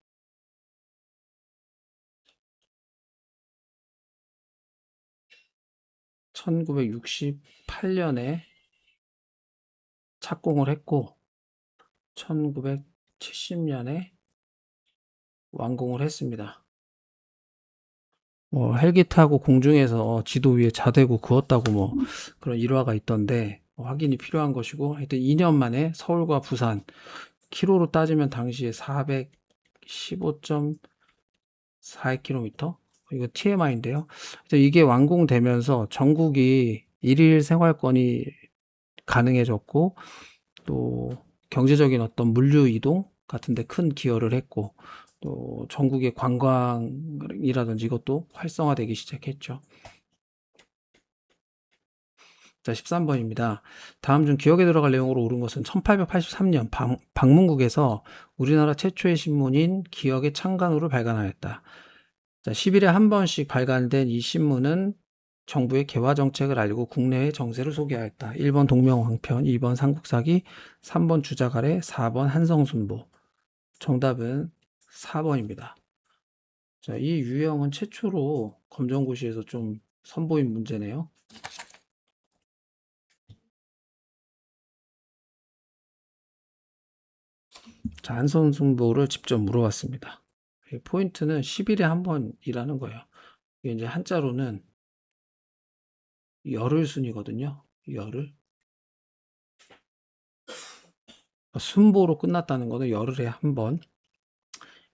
1968년에 착공을 했고 1970년에 완공을 했습니다. 헬기 타고 공중에서 지도 위에 자대고 그었다고 뭐 그런 일화가 있던데 확인이 필요한 것이고 하여튼 2년 만에 서울과 부산 키로로 따지면 당시에 415.42km 이거 TMI인데요. 이게 완공되면서 전국이 일일 생활권이 가능해졌고 또 경제적인 어떤 물류 이동 같은 데 큰 기여를 했고 또 전국의 관광이라든지 이것도 활성화되기 시작했죠. 자, 13번입니다. 다음 중 기억에 들어갈 내용으로 옳은 것은 1883년 방문국에서 우리나라 최초의 신문인 기억의 창간호를 발간하였다. 자, 10일에 한 번씩 발간된 이 신문은 정부의 개화 정책을 알리고 국내의 정세를 소개하였다. 1번 동명황편, 2번 삼국사기, 3번 주자가래, 4번 한성순보. 정답은 4번입니다. 자, 이 유형은 최초로 검정고시에서 좀 선보인 문제네요. 자, 한선승보를 직접 물어봤습니다. 포인트는 10일에 한 번이라는 거예요. 이게 이제 한자로는 열흘 순이거든요. 열흘. 순보로 끝났다는 거는 열흘에 한 번.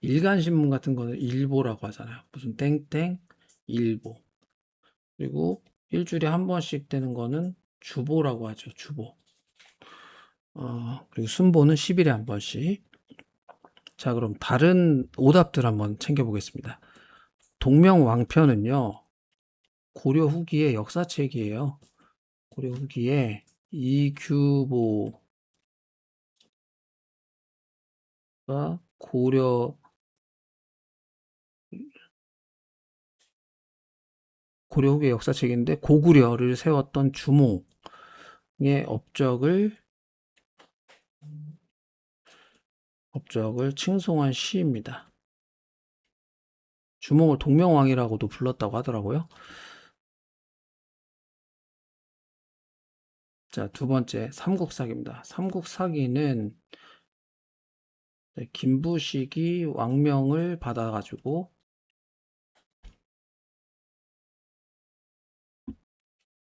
일간신문 같은 거는 일보라고 하잖아요. 무슨 땡땡 일보. 그리고 일주일에 한 번씩 되는 거는 주보라고 하죠. 주보. 그리고 순보는 10일에 한 번씩. 자, 그럼 다른 오답들 한번 챙겨보겠습니다. 동명왕편은요, 고려 후기의 역사책이에요. 고려 후기에 이규보가 고려 후기의 역사책인데 고구려를 세웠던 주몽의 업적을 칭송한 시입니다. 주몽을 동명왕이라고도 불렀다고 하더라고요. 자, 두 번째 삼국사기입니다. 삼국사기는 김부식이 왕명을 받아가지고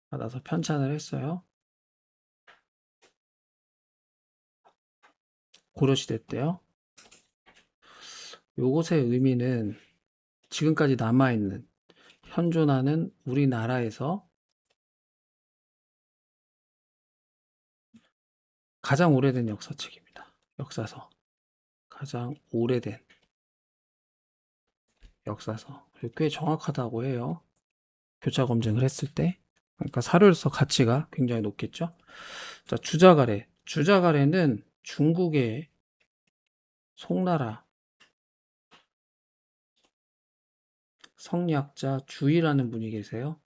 받아서 편찬을 했어요. 고려시대 때요. 요것의 의미는 지금까지 남아있는 현존하는 우리나라에서 가장 오래된 역사책입니다. 역사서. 가장 오래된 역사서. 꽤 정확하다고 해요. 교차 검증을 했을 때. 그러니까 사료로서 가치가 굉장히 높겠죠. 자, 주자가래. 주자가래는 중국의 송나라 성리학자 주이라는 분이 계세요.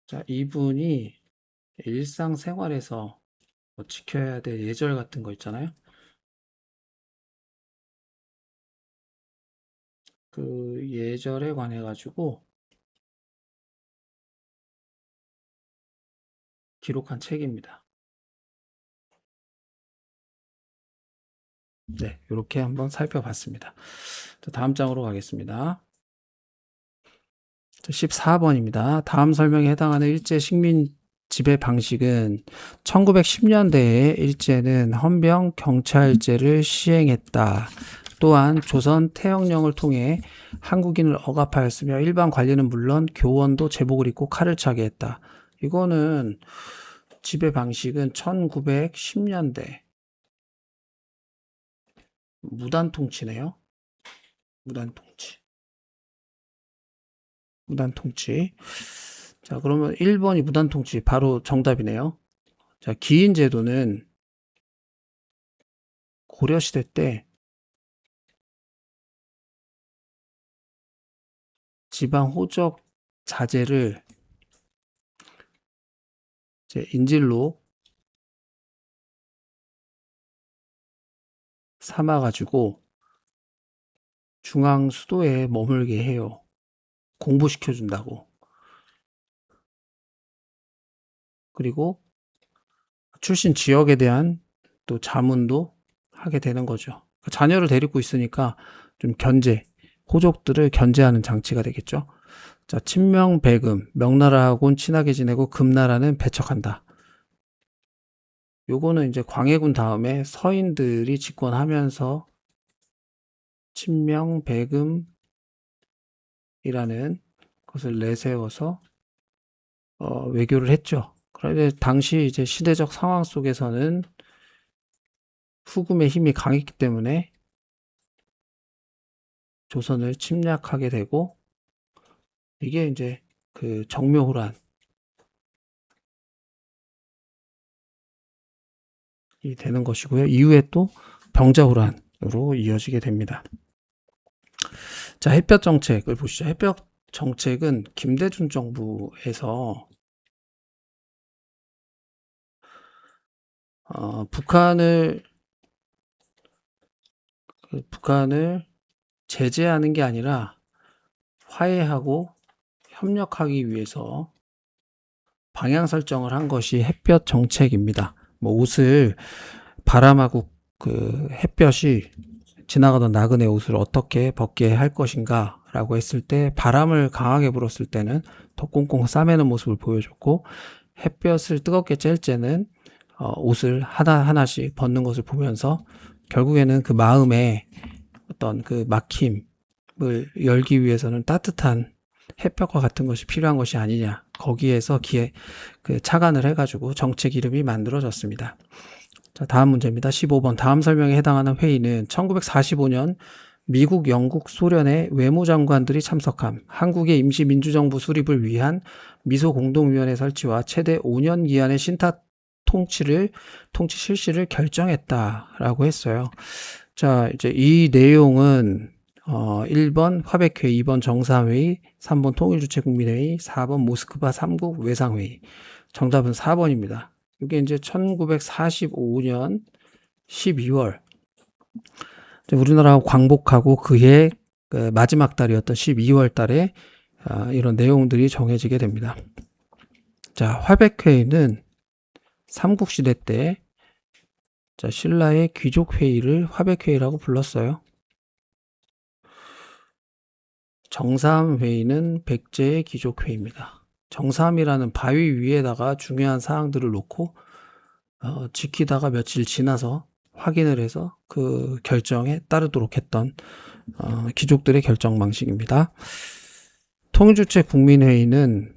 자, 이분이 일상생활에서 뭐 지켜야 될 예절 같은 거 있잖아요. 그 예절에 관해 가지고 기록한 책입니다. 네, 이렇게 한번 살펴봤습니다. 다음 장으로 가겠습니다. 14번입니다. 다음 설명에 해당하는 일제 식민 지배 방식은 1910년대에 일제는 헌병 경찰제를 시행했다. 또한 조선 태영령을 통해 한국인을 억압하였으며 일반 관리는 물론 교원도 제복을 입고 칼을 차게 했다. 이거는 지배 방식은 1910년대 무단통치네요. 무단통치. 자, 그러면 1번이 무단통치 바로 정답이네요. 자, 기인제도는 고려시대 때 지방 호적 자재를 이제 인질로 삼아가지고 중앙 수도에 머물게 해요. 공부시켜준다고. 그리고 출신 지역에 대한 또 자문도 하게 되는 거죠. 자녀를 데리고 있으니까 좀 호족들을 견제하는 장치가 되겠죠. 자, 친명배금, 명나라하고는 친하게 지내고 금나라는 배척한다. 요거는 이제 광해군 다음에 서인들이 집권하면서 친명배금이라는 것을 내세워서 외교를 했죠. 그런데 당시 이제 시대적 상황 속에서는 후금의 힘이 강했기 때문에 조선을 침략하게 되고, 이게 이제 그 정묘호란이 되는 것이고요. 이후에 또 병자호란으로 이어지게 됩니다. 자, 햇볕 정책을 보시죠. 햇볕 정책은 김대중 정부에서 북한을 제재하는 게 아니라 화해하고 협력하기 위해서 방향 설정을 한 것이 햇볕 정책입니다. 뭐 옷을 바람하고 그 햇볕이 지나가던 나그네 옷을 어떻게 벗게 할 것인가 라고 했을 때 바람을 강하게 불었을 때는 더 꽁꽁 싸매는 모습을 보여줬고 햇볕을 뜨겁게 쬐을 때는 옷을 하나하나씩 벗는 것을 보면서 결국에는 그 마음에 어떤 그 막힘을 열기 위해서는 따뜻한 햇볕과 같은 것이 필요한 것이 아니냐. 거기에서 착안을 해가지고 정책 이름이 만들어졌습니다. 자, 다음 문제입니다. 15번. 다음 설명에 해당하는 회의는 1945년 미국, 영국, 소련의 외무장관들이 참석함 한국의 임시민주정부 수립을 위한 미소공동위원회 설치와 최대 5년 기한의 신타 통치 실시를 결정했다라고 했어요. 자, 이제 이 내용은 1번 화백회의, 2번 정상회의, 3번 통일주체국민회의, 4번 모스크바 3국 외상회의. 정답은 4번입니다. 이게 이제 1945년 12월 우리나라가 광복하고 그해 마지막 달이었던 12월 달에 이런 내용들이 정해지게 됩니다. 자, 화백회의는 삼국시대 때 신라의 귀족회의를 화백회의라고 불렀어요. 정삼회의는 백제의 귀족회의입니다. 정삼이라는 바위 위에다가 중요한 사항들을 놓고 지키다가 며칠 지나서 확인을 해서 그 결정에 따르도록 했던 귀족들의 결정 방식입니다. 통일주체 국민회의는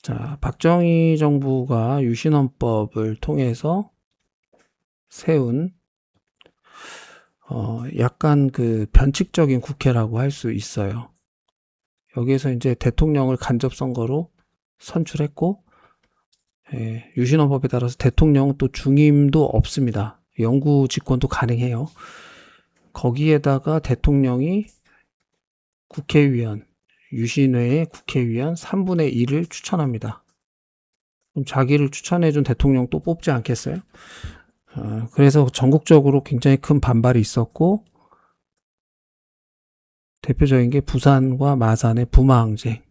자, 박정희 정부가 유신헌법을 통해서 세운 약간 그 변칙적인 국회라고 할 수 있어요. 여기에서 이제 대통령을 간접 선거로 선출했고 유신헌법에 따라서 대통령은 또 중임도 없습니다. 영구 집권도 가능해요. 거기에다가 대통령이 국회의원, 유신회의 국회의원 3분의 1을 추천합니다. 그럼 자기를 추천해준 대통령 또 뽑지 않겠어요? 그래서 전국적으로 굉장히 큰 반발이 있었고 대표적인 게 부산과 마산의 부마항쟁.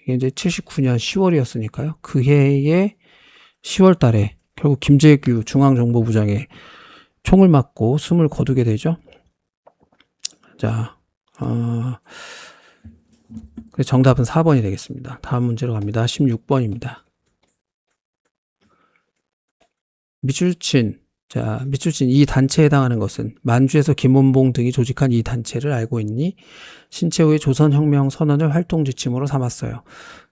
이게 이제 79년 10월이었으니까요. 그 해에 10월 달에 결국 김재규 중앙정보부장의 총을 맞고 숨을 거두게 되죠. 자, 정답은 4번이 되겠습니다. 다음 문제로 갑니다. 16번입니다. 미술친. 자, 미술친 이 단체에 해당하는 것은 만주에서 김원봉 등이 조직한 이 단체를 알고 있니? 신채호의 조선혁명 선언을 활동 지침으로 삼았어요.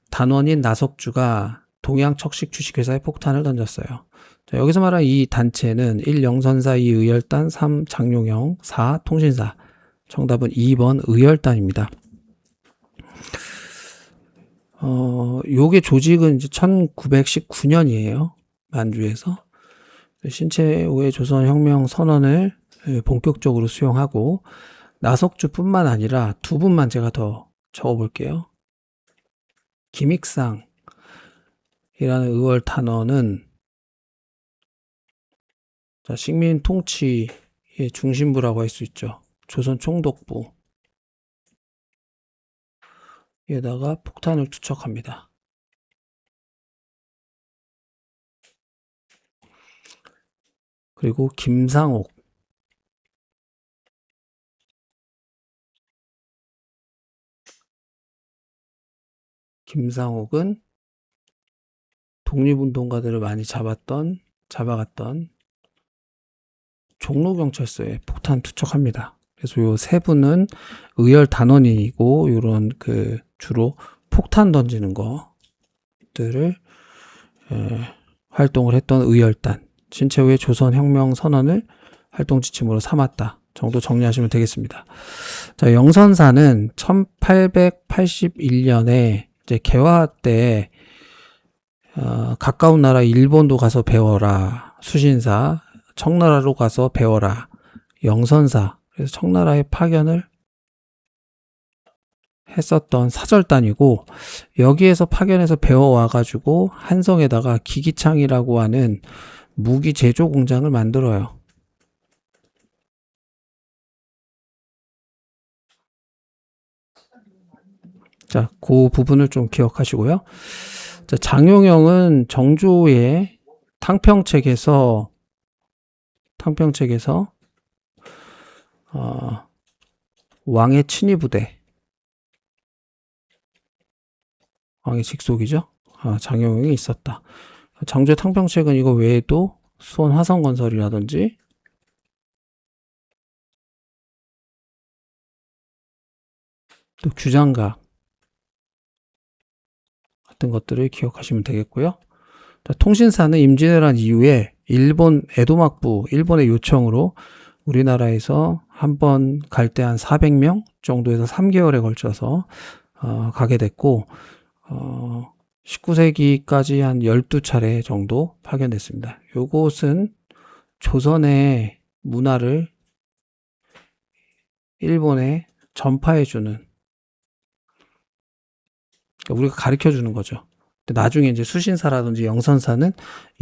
단원인 나석주가 동양척식 주식회사에 폭탄을 던졌어요. 자, 여기서 말하는 이 단체는 1. 영선사, 2. 의열단, 3. 장용영, 4. 통신사. 정답은 2번 의열단입니다. 요게 조직은 이제 1919년이에요. 만주에서. 신채호의 조선혁명 선언을 본격적으로 수용하고 나석주뿐만 아니라 두 분만 제가 더 적어볼게요. 김익상이라는 의월 단원은 식민 통치의 중심부라고 할 수 있죠. 조선 총독부 에다가 폭탄을 투척합니다. 그리고 김상옥은 독립운동가들을 많이 잡아갔던 종로경찰서에 폭탄 투척합니다. 그래서 요 세 분은 의열 단원이고 요런 주로 폭탄 던지는 것들을 활동을 했던 의열단. 신채호의 조선혁명 선언을 활동 지침으로 삼았다 정도 정리하시면 되겠습니다. 자, 영선사는 1881년에 이제 개화 때 가까운 나라 일본도 가서 배워라. 수신사, 청나라로 가서 배워라. 영선사. 그래서 청나라에 파견을 했었던 사절단이고 여기에서 파견해서 배워와가지고 한성에다가 기기창이라고 하는 무기 제조 공장을 만들어요. 자, 그 부분을 좀 기억하시고요. 자, 장용영은 정조의 탕평책에서 왕의 친위 부대, 왕의 직속이죠. 장용영이 있었다. 정조의 탕평책은 이거 외에도 수원 화성건설이라든지 또 규장각 같은 것들을 기억하시면 되겠고요. 자, 통신사는 임진왜란 이후에 일본 에도막부, 일본의 요청으로 우리나라에서 한 번 갈 때 한 400명 정도에서 3개월에 걸쳐서 가게 됐고 19세기까지 한 12차례 정도 파견됐습니다. 요것은 조선의 문화를 일본에 전파해주는, 그러니까 우리가 가르쳐주는 거죠. 나중에 이제 수신사라든지 영선사는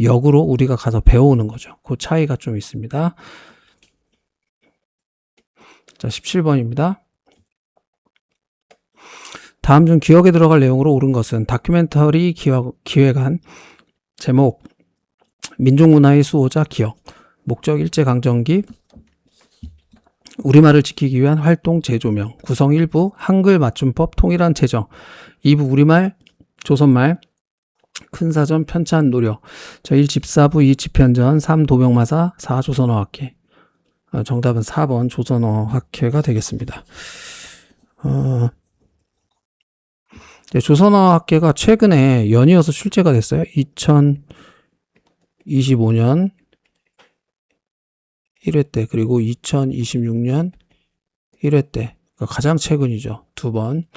역으로 우리가 가서 배워오는 거죠. 그 차이가 좀 있습니다. 자, 17번입니다. 다음 중 기억에 들어갈 내용으로 옳은 것은 다큐멘터리 기획안 제목 민족문화의 수호자 기억 목적 일제강점기 우리말을 지키기 위한 활동 재조명 구성 1부 한글 맞춤법 통일한 제정 2부 우리말 조선말 큰사전 편찬 노력 자, 1 집사부 2 집현전 3 도병마사 4 조선어학회 정답은 4번 조선어학회가 되겠습니다. 조선어학회가 최근에 연이어서 출제가 됐어요. 2025년 1회 때 그리고 2026년 1회 때 가장 최근이죠. 두 번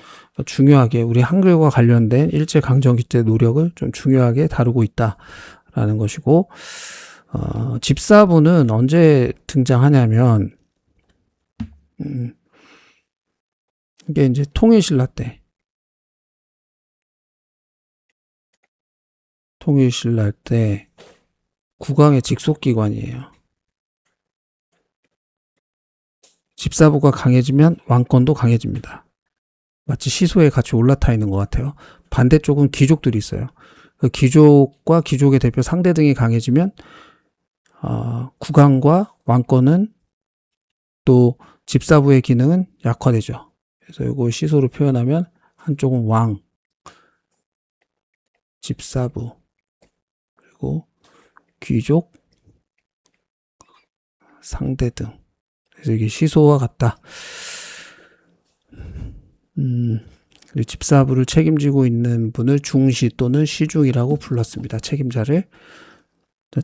중요하게 우리 한글과 관련된 일제강점기 때 노력을 좀 중요하게 다루고 있다라는 것이고 집사부는 언제 등장하냐면 이게 이제 통일신라 때 국왕의 직속기관이에요. 집사부가 강해지면 왕권도 강해집니다. 마치 시소에 같이 올라타 있는 것 같아요. 반대쪽은 귀족들이 있어요. 그 귀족과 귀족의 대표 상대 등이 강해지면 국왕과 왕권은 또 집사부의 기능은 약화되죠. 그래서 이거 시소로 표현하면 한쪽은 왕, 집사부, 그리고 귀족, 상대 등. 그래서 이게 시소와 같다. 집사부를 책임지고 있는 분을 중시 또는 시중이라고 불렀습니다. 책임자를.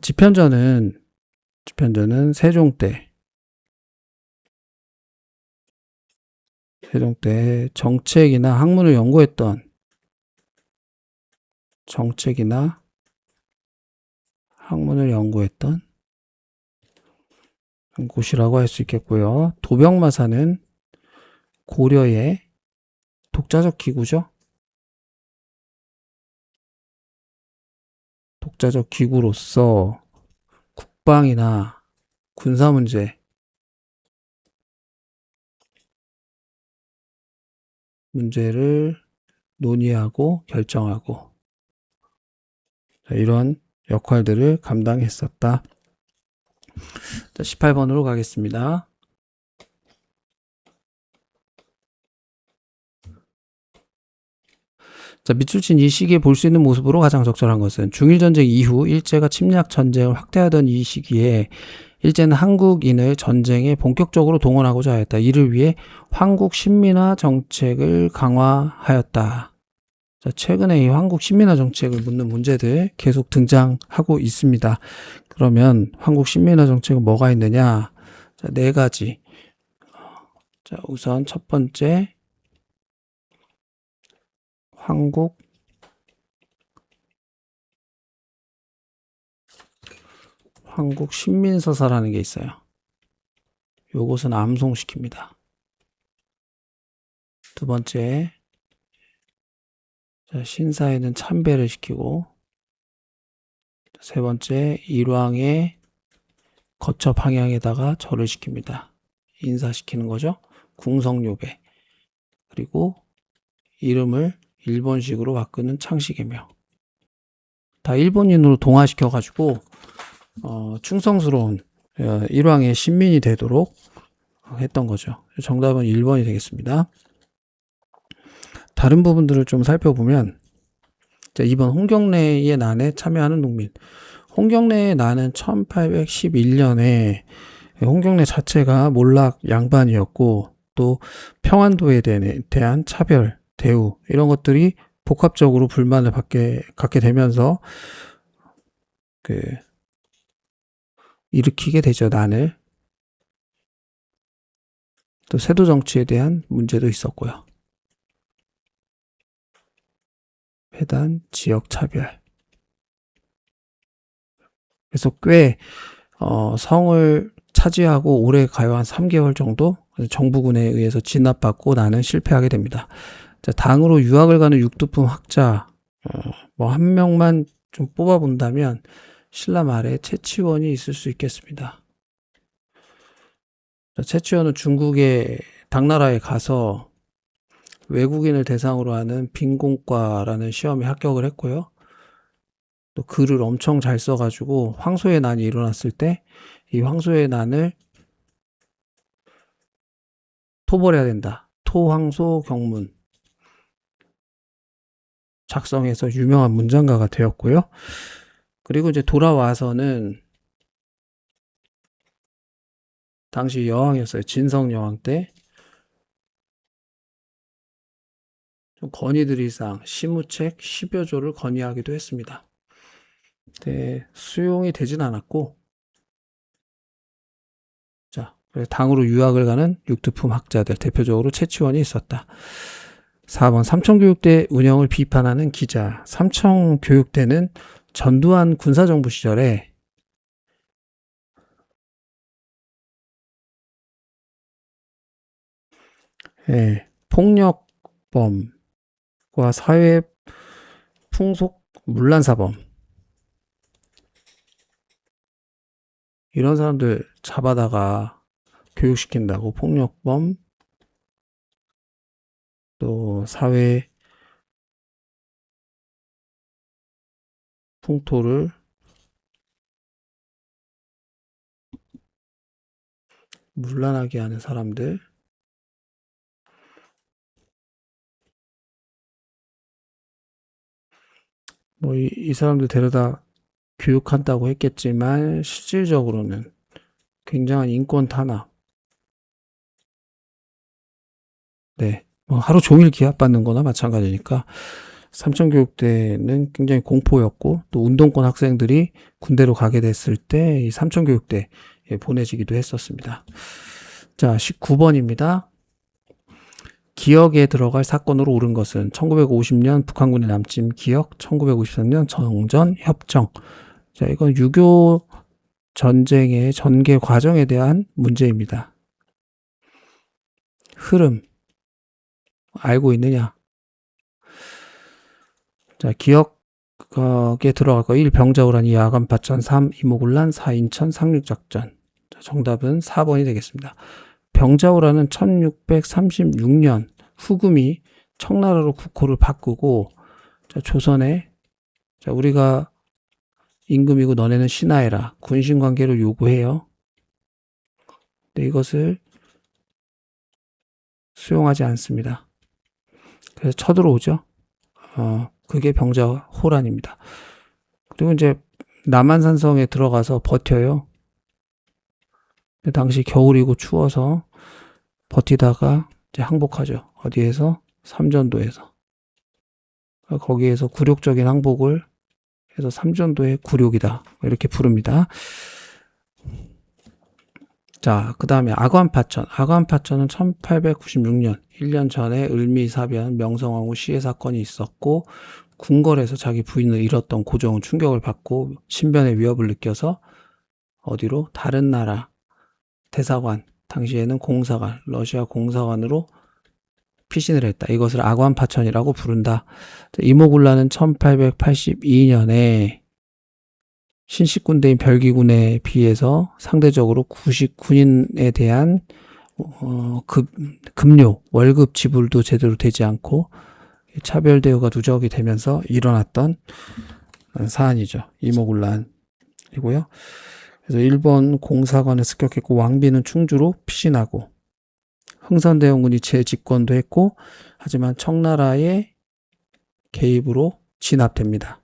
집현전은 세종 때 정책이나 학문을 연구했던 곳이라고 할 수 있겠고요. 도병마사는 고려의 독자적 기구죠. 독자적 기구로서 국방이나 군사 문제를 논의하고 결정하고 이런 역할들을 감당했었다. 자, 18번으로 가겠습니다. 자, 밑줄친 이 시기에 볼 수 있는 모습으로 가장 적절한 것은 중일전쟁 이후 일제가 침략 전쟁을 확대하던 이 시기에 일제는 한국인을 전쟁에 본격적으로 동원하고자 하였다. 이를 위해 황국 신민화 정책을 강화하였다. 자, 최근에 이 황국 신민화 정책을 묻는 문제들 계속 등장하고 있습니다. 그러면 황국 신민화 정책은 뭐가 있느냐? 자, 4가지. 자, 우선 첫 번째 황국 신민서사라는 게 있어요. 요것은 암송시킵니다. 두 번째, 신사에는 참배를 시키고, 세 번째, 일왕의 거첩 항양에다가 절을 시킵니다. 인사시키는 거죠. 궁성요배. 그리고 이름을 일본식으로 바꾸는 창씨개명. 다 일본인으로 동화시켜가지고 충성스러운 일왕의 신민이 되도록 했던 거죠. 정답은 1번이 되겠습니다. 다른 부분들을 좀 살펴보면, 자, 2번 홍경래의 난에 참여하는 농민. 홍경래의 난은 1811년에 홍경래 자체가 몰락 양반이었고, 또 평안도에 대한 차별, 대우 이런 것들이 복합적으로 불만을 갖게 되면서 일으키게 되죠, 난을. 또 세도 정치에 대한 문제도 있었고요. 회단, 지역 차별. 그래서 꽤 성을 차지하고 오래 가요. 한 3개월 정도 정부군에 의해서 진압받고 나는 실패하게 됩니다. 자, 당으로 유학을 가는 육두품 학자 뭐 한 명만 좀 뽑아본다면 신라 말에 채치원이 있을 수 있겠습니다. 자, 채치원은 중국의 당나라에 가서 외국인을 대상으로 하는 빈공과라는 시험에 합격을 했고요. 또 글을 엄청 잘 써가지고 황소의 난이 일어났을 때 이 황소의 난을 토벌해야 된다. 토황소 경문 작성해서 유명한 문장가가 되었고요. 그리고 이제 돌아와서는 당시 여왕이었어요. 진성 여왕 때 좀 건의드리상 시무책 10여 조를 건의하기도 했습니다. 네, 수용이 되진 않았고, 자, 당으로 유학을 가는 육두품 학자들, 대표적으로 채치원이 있었다. 4번 삼청교육대 운영을 비판하는 기자. 삼청교육대는 전두환 군사정부 시절에 폭력범과 사회 풍속 문란사범 이런 사람들 잡아다가 교육시킨다고 폭력범 또 사회 풍토를 문란하게 하는 사람들 뭐 이 사람들 데려다 교육한다고 했겠지만 실질적으로는 굉장한 인권 탄압 네, 뭐 하루 종일 기합받는 거나 마찬가지니까 삼청교육대는 굉장히 공포였고 또 운동권 학생들이 군대로 가게 됐을 때 이 삼청교육대에 보내지기도 했었습니다. 자, 19번입니다. 기역에 들어갈 사건으로 옳은 것은 1950년 북한군의 남침 기역, 1953년 정전 협정. 자, 이건 6.25 전쟁의 전개 과정에 대한 문제입니다. 흐름 알고 있느냐? 자, 기역에 들어갈 거 1. 병자호란 2. 아간파천 3. 이모군란 4. 인천 상륙작전. 자, 정답은 4번이 되겠습니다. 병자호란은 1636년 후금이 청나라로 국호를 바꾸고 자, 조선에 자, 우리가 임금이고 너네는 신하해라. 군신관계를 요구해요. 근데 이것을 수용하지 않습니다. 그래서 쳐들어오죠. 그게 병자호란입니다. 그리고 이제 남한산성에 들어가서 버텨요. 근데 당시 겨울이고 추워서 버티다가 이제 항복하죠. 어디에서? 삼전도에서. 거기에서 굴욕적인 항복을 해서 삼전도의 굴욕이다. 이렇게 부릅니다. 자, 그 다음에 아관파천. 아관파천은 1896년, 1년 전에 을미사변 명성황후 시해 사건이 있었고, 궁궐에서 자기 부인을 잃었던 고종은 충격을 받고 신변의 위협을 느껴서 어디로? 다른 나라 대사관, 당시에는 공사관, 러시아 공사관으로 피신을 했다. 이것을 아관파천이라고 부른다. 이모군란은 1882년에 신식군대인 별기군에 비해서 상대적으로 구식군인에 대한 급료, 월급 지불도 제대로 되지 않고 차별대우가 누적이 되면서 일어났던 사안이죠. 이모군란이고요. 그래서 일본 공사관을 습격했고 왕비는 충주로 피신하고 흥선대원군이 재집권도 했고 하지만 청나라의 개입으로 진압됩니다.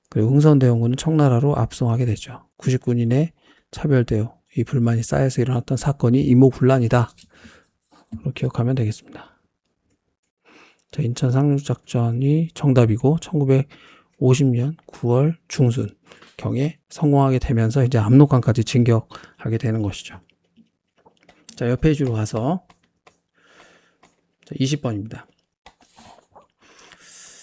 그리고 흥선대원군은 청나라로 압송하게 되죠. 99인의 차별대우, 이 불만이 쌓여서 일어났던 사건이 이모군란이다. 로 기억하면 되겠습니다. 자, 인천 상륙작전이 정답이고 1950년 9월 중순 경에 성공하게 되면서 이제 압록강까지 진격하게 되는 것이죠. 자, 옆 페이지로 가서 20번입니다.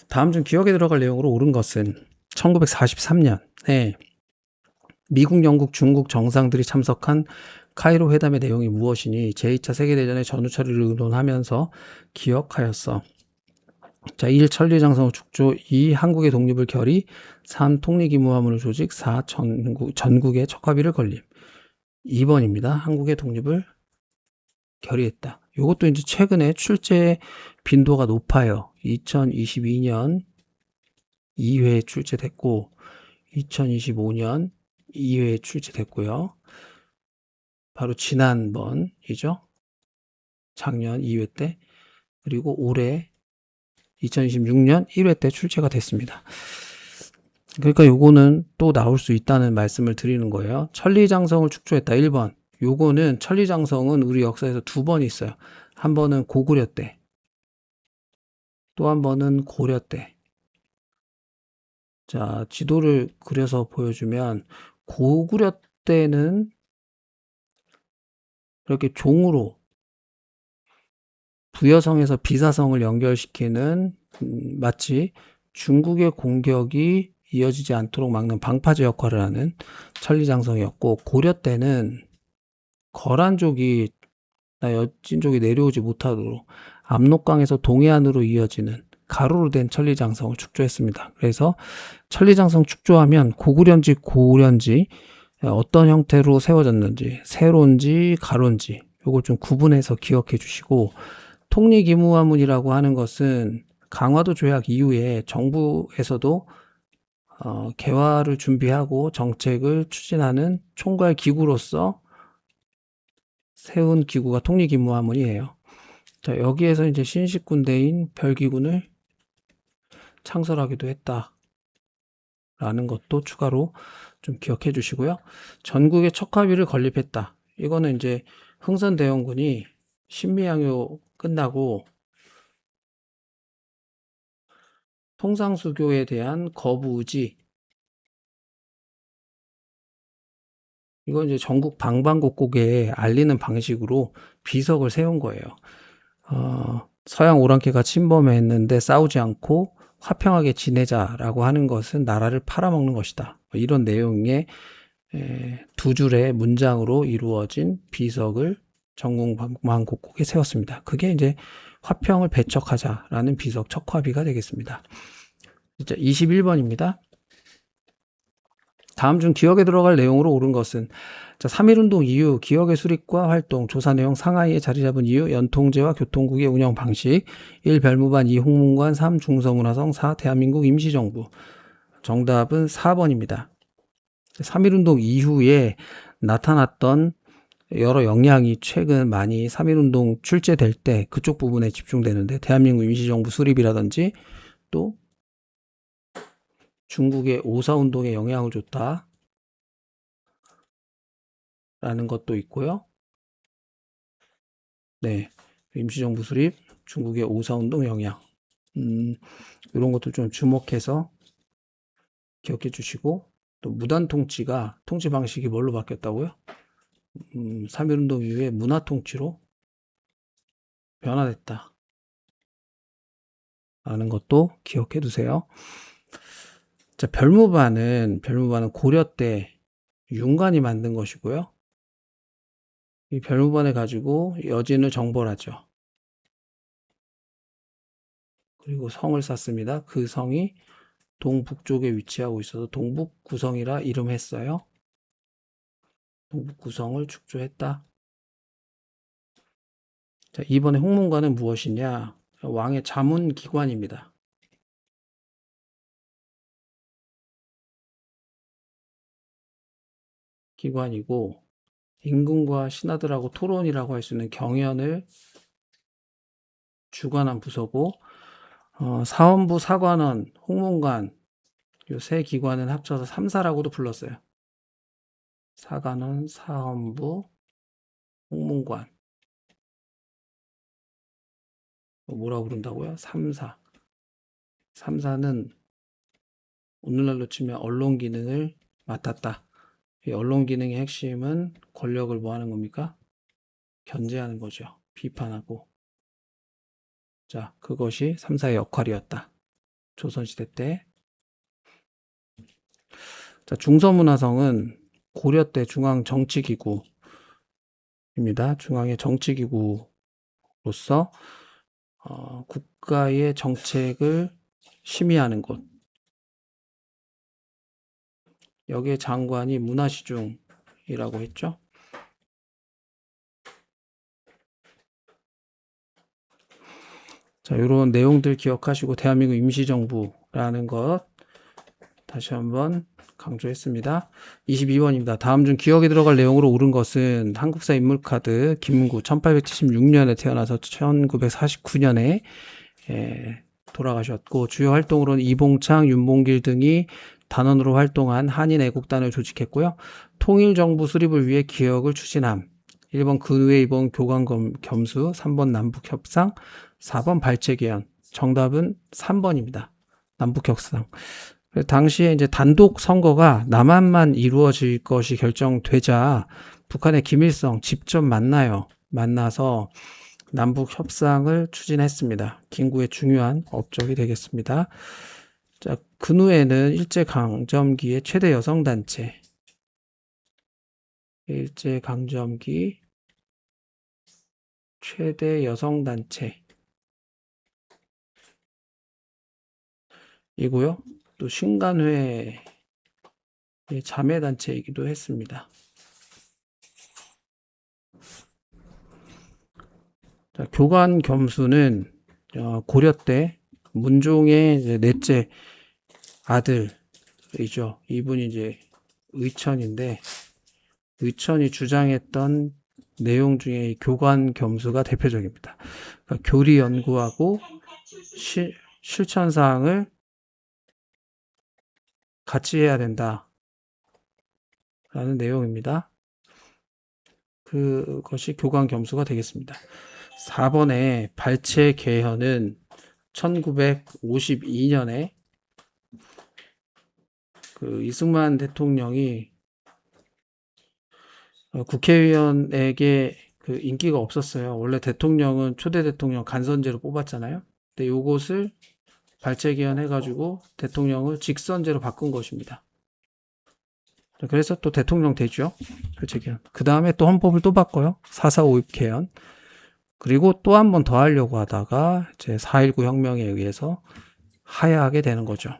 다음 중 기억에 들어갈 내용으로 옳은 것은 1943년에 미국, 영국, 중국 정상들이 참석한 카이로 회담의 내용이 무엇이니 제2차 세계대전의 전후 처리를 의논하면서 기억하였어. 자, 1. 천리장성 축조, 2. 한국의 독립을 결의, 3. 통리기무화문을 조직, 4. 전국의 척화비를 건립. 2번입니다. 한국의 독립을 결의했다. 이것도 이제 최근에 출제 빈도가 높아요. 2022년 2회 출제됐고 2025년 2회 출제됐고요. 바로 지난번이죠. 작년 2회 때, 그리고 올해 2026년 1회 때 출제가 됐습니다. 그러니까 요거는 또 나올 수 있다는 말씀을 드리는 거예요. 천리장성을 축조했다. 1번. 요거는 천리장성은 우리 역사에서 두 번 있어요. 한 번은 고구려 때, 또 한 번은 고려 때. 자, 지도를 그려서 보여주면 고구려 때는 이렇게 종으로 부여성에서 비사성을 연결시키는 마치 중국의 공격이 이어지지 않도록 막는 방파제 역할을 하는 천리장성이었고, 고려 때는 거란족이 여진족이 내려오지 못하도록 압록강에서 동해안으로 이어지는 가로로 된 천리장성을 축조했습니다. 그래서 천리장성 축조하면 고구려인지 고려인지 어떤 형태로 세워졌는지, 세로인지 가로인지 이걸 좀 구분해서 기억해 주시고, 통리기무화문이라고 하는 것은 강화도 조약 이후에 정부에서도 개화를 준비하고 정책을 추진하는 총괄 기구로서 세운 기구가 통리기무화문이에요. 자, 여기에서 이제 신식군대인 별기군을 창설하기도 했다라는 것도 추가로 좀 기억해 주시고요. 전국에 척화비를 건립했다. 이거는 이제 흥선대원군이 신미양요 끝나고 통상수교에 대한 거부 의지, 이건 이제 전국 방방곡곡에 알리는 방식으로 비석을 세운 거예요. 서양 오랑캐가 침범했는데 싸우지 않고 화평하게 지내자라고 하는 것은 나라를 팔아먹는 것이다. 이런 내용의 두 줄의 문장으로 이루어진 비석을 전국 방방곡곡에 세웠습니다. 그게 이제 화평을 배척하자라는 비석 척화비가 되겠습니다. 21번입니다. 다음 중 기억에 들어갈 내용으로 옳은 것은, 자, 3.1운동 이후 기억의 수립과 활동, 조사 내용 상하이에 자리 잡은 이유, 연통제와 교통국의 운영 방식, 1. 별무반, 2. 홍문관, 3. 중서문화성, 4. 대한민국 임시정부. 정답은 4번입니다. 3.1운동 이후에 나타났던 여러 영향이 최근 많이 3.1운동 출제될 때 그쪽 부분에 집중되는데, 대한민국 임시정부 수립이라든지 또 중국의 오사운동에 영향을 줬다 라는 것도 있고요. 네, 임시정부 수립, 중국의 오사운동 영향, 이런 것들 좀 주목해서 기억해 주시고, 또 무단통치가 통치 방식이 뭘로 바뀌었다고요? 3.1운동 이후에 문화통치로 변화됐다 라는 것도 기억해 두세요. 자, 별무반은 고려 때 윤관이 만든 것이고요. 이 별무반을 가지고 여진을 정벌하죠. 그리고 성을 쌓습니다. 그 성이 동북쪽에 위치하고 있어서 동북구성이라 이름했어요. 동북구성을 축조했다. 자, 이번에 홍문관은 무엇이냐? 왕의 자문 기관입니다. 기관이고 임금과 신하들하고 토론이라고 할 수 있는 경연을 주관한 부서고 사원부, 사관원, 홍문관 요 세 기관은 합쳐서 3사라고도 불렀어요. 사관원, 사원부, 홍문관 뭐라고 부른다고요? 3사. 3사는 오늘날로 치면 언론 기능을 맡았다. 이 언론 기능의 핵심은 권력을 뭐 하는 겁니까? 견제하는 거죠. 비판하고. 자, 그것이 3사의 역할이었다. 조선시대 때. 자, 중서문화성은 고려 때 중앙 정치기구입니다. 중앙의 정치기구로서 국가의 정책을 심의하는 곳. 여기에 장관이 문화시중이라고 했죠. 자, 이런 내용들 기억하시고 대한민국 임시정부라는 것 다시 한번 강조했습니다. 22번입니다. 다음 중 기억에 들어갈 내용으로 옳은 것은 한국사 인물카드 김구 1876년에 태어나서 1949년에 돌아가셨고 주요 활동으로는 이봉창, 윤봉길 등이 단원으로 활동한 한인애국단을 조직했고요. 통일정부 수립을 위해 기역을 추진함. 1번 근후에 2번 교관겸수, 3번 남북협상, 4번 발제개헌. 정답은 3번입니다. 남북협상. 당시에 이제 단독 선거가 남한만 이루어질 것이 결정되자 북한의 김일성 직접 만나요. 만나서 남북 협상을 추진했습니다. 김구의 중요한 업적이 되겠습니다. 자, 근후에는 일제강점기의 최대 여성단체. 일제강점기 최대 여성단체. 이고요. 또 신간회의 자매단체이기도 했습니다. 자, 교관겸수는 고려 때 문종의 넷째 아들이죠. 이분이 이제 의천인데 의천이 주장했던 내용 중에 교관겸수가 대표적입니다. 그러니까 교리 연구하고 실천사항을 같이 해야 된다 라는 내용입니다. 그것이 교관겸수가 되겠습니다. 4번의 발제개헌은 1952년에 이승만 대통령이 국회의원에게 인기가 없었어요. 원래 대통령은 초대 대통령 간선제로 뽑았잖아요. 근데 요것을 발제개헌 해가지고 대통령을 직선제로 바꾼 것입니다. 그래서 또 대통령 되죠. 발제개헌. 그 다음에 또 헌법을 또 바꿔요. 4.4 5.18개헌. 그리고 또 한 번 더 하려고 하다가 이제 4.19 혁명에 의해서 하야하게 되는 거죠.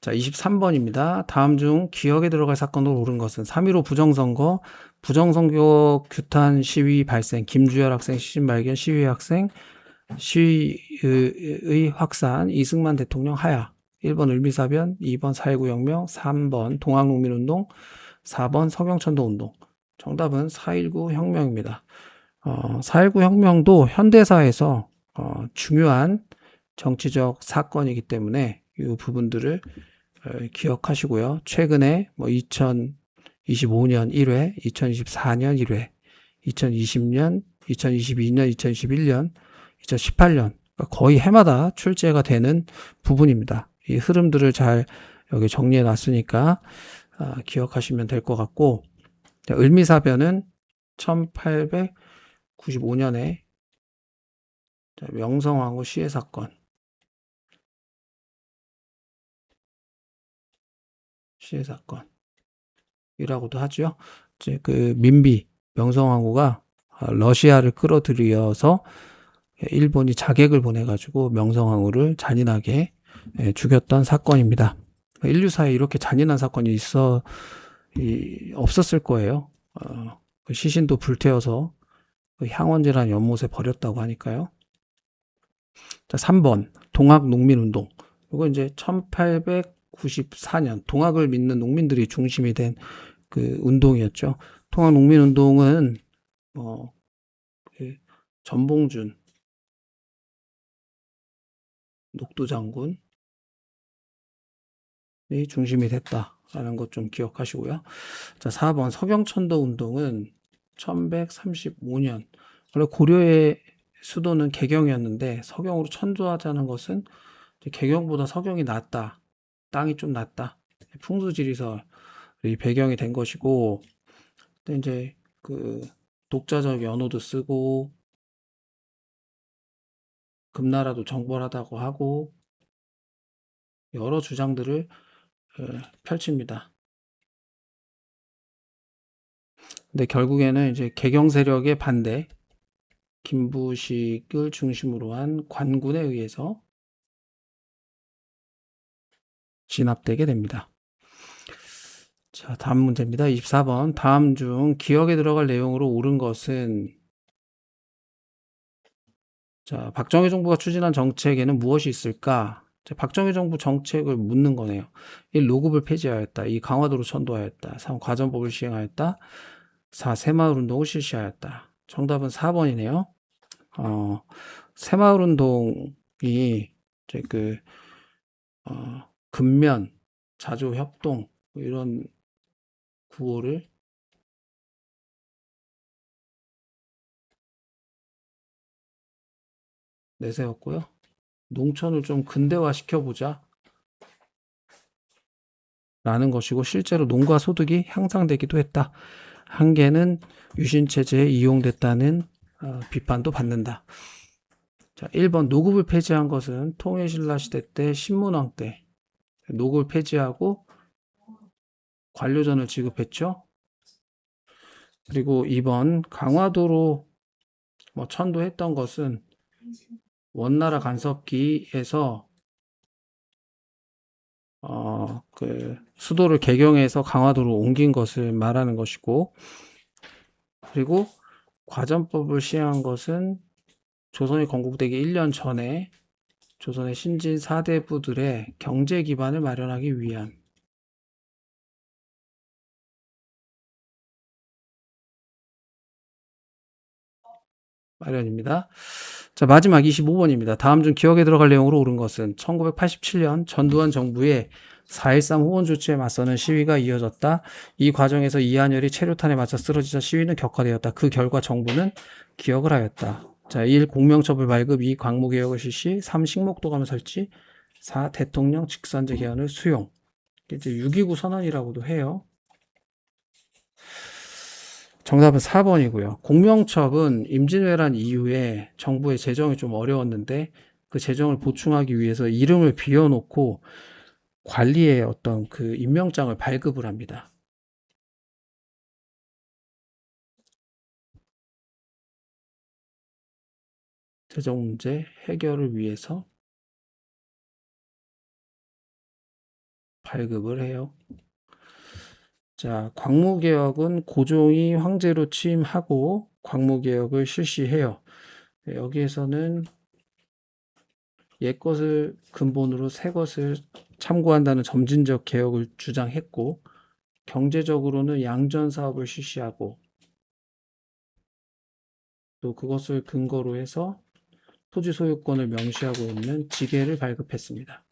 자, 23번입니다. 다음 중 기억에 들어갈 사건으로 옳은 것은 3.15 부정선거, 부정선거 규탄 시위 발생, 김주열 학생 시신 발견, 시위 학생, 시위의 확산, 이승만 대통령 하야. 1번 을미사변, 2번 4.19 혁명, 3번 동학농민운동, 4번 서경천도운동. 정답은 4.19 혁명입니다. 4.19 혁명도 현대사에서 중요한 정치적 사건이기 때문에 이 부분들을 기억하시고요. 최근에 2025년 1회, 2024년 1회, 2020년, 2022년, 2021년, 2018년 거의 해마다 출제가 되는 부분입니다. 이 흐름들을 잘 여기 정리해 놨으니까 기억하시면 될 것 같고, 을미사변은 1895년에 명성황후 시해 사건, 시해 사건이라고도 하죠. 이제 민비 명성황후가 러시아를 끌어들여서 일본이 자객을 보내가지고 명성황후를 잔인하게 죽였던 사건입니다. 인류사에 이렇게 잔인한 사건이 없었을 거예요. 시신도 불태워서 향원제라는 연못에 버렸다고 하니까요. 자, 3번 동학농민운동. 이거 이제 1894년 동학을 믿는 농민들이 중심이 된 그 운동이었죠. 동학농민운동은 그 전봉준 녹두장군이 중심이 됐다라는 것 좀 기억하시고요. 자, 4번 서경천도 운동은 1135년. 원래 고려의 수도는 개경이었는데 서경으로 천도하자는 것은 개경보다 서경이 낫다. 땅이 좀 낫다. 풍수지리설이 배경이 된 것이고, 또 이제 그 독자적 연호도 쓰고 금나라도 정벌하다고 하고 여러 주장들을 펼칩니다. 근데 결국에는 이제 개경 세력의 반대, 김부식을 중심으로 한 관군에 의해서 진압되게 됩니다. 자, 다음 문제입니다. 24번. 다음 중 기억에 들어갈 내용으로 옳은 것은, 자, 박정희 정부가 추진한 정책에는 무엇이 있을까? 자, 박정희 정부 정책을 묻는 거네요. 1. 노급을 폐지하였다. 2. 강화도로 천도하였다. 3. 과전법을 시행하였다. 4. 새마을 운동을 실시하였다. 정답은 4번이네요. 새마을 운동이 이제 근면, 자조 협동 이런 구호를 내세웠고요. 농촌을 좀 근대화 시켜보자 라는 것이고 실제로 농가 소득이 향상되기도 했다. 한계는 유신체제에 이용됐다는 비판도 받는다. 자, 1번 노급을 폐지한 것은 통일신라 시대 때 신문왕 때 노급을 폐지하고 관료전을 지급했죠. 그리고 2번 강화도로 천도했던 것은 원나라 간섭기에서 수도를 개경해서 강화도로 옮긴 것을 말하는 것이고, 그리고 과전법을 시행한 것은 조선이 건국되기 1년 전에 조선의 신진 사대부들의 경제 기반을 마련하기 위한 마련입니다. 자, 마지막 25번입니다. 다음 중 기억에 들어갈 내용으로 옳은 것은 1987년 전두환 정부의 4.13 호원 조치에 맞서는 시위가 이어졌다. 이 과정에서 이한열이 체류탄에 맞아 쓰러지자 시위는 격화되었다. 그 결과 정부는 기억을 하였다. 자, 1. 공명처벌 발급, 2. 광무개혁을 실시, 3. 식목도감 설치, 4. 대통령 직선제 개헌을 수용. 이제 6.29 선언이라고도 해요. 정답은 4번이고요. 공명첩은 임진왜란 이후에 정부의 재정이 좀 어려웠는데 그 재정을 보충하기 위해서 이름을 비워놓고 관리의 어떤 그 임명장을 발급을 합니다. 재정 문제 해결을 위해서 발급을 해요. 자, 광무개혁은 고종이 황제로 취임하고 광무개혁을 실시해요. 여기에서는 옛 것을 근본으로 새 것을 참고한다는 점진적 개혁을 주장했고, 경제적으로는 양전 사업을 실시하고, 또 그것을 근거로 해서 토지 소유권을 명시하고 있는 지계를 발급했습니다.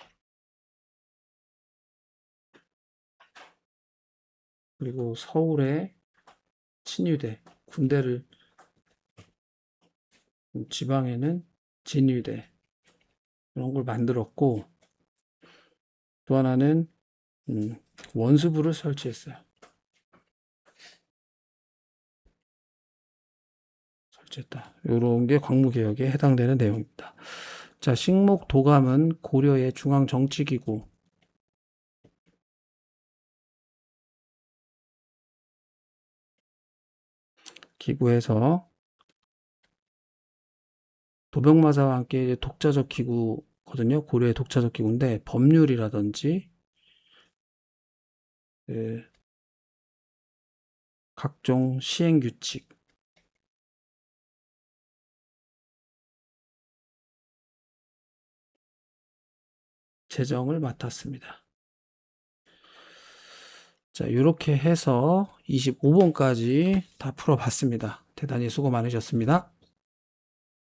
그리고 서울에 친위대, 군대를, 지방에는 진위대, 이런 걸 만들었고, 또 하나는 원수부를 설치했어요. 설치했다. 이런 게 광무개혁에 해당되는 내용입니다. 자, 식목도감은 고려의 중앙정치기구, 기구에서 도병마사와 함께 독자적 기구거든요. 고려의 독자적 기구인데 법률이라든지 각종 시행규칙, 재정을 맡았습니다. 자, 이렇게 해서 25번까지 다 풀어봤습니다. 대단히 수고 많으셨습니다.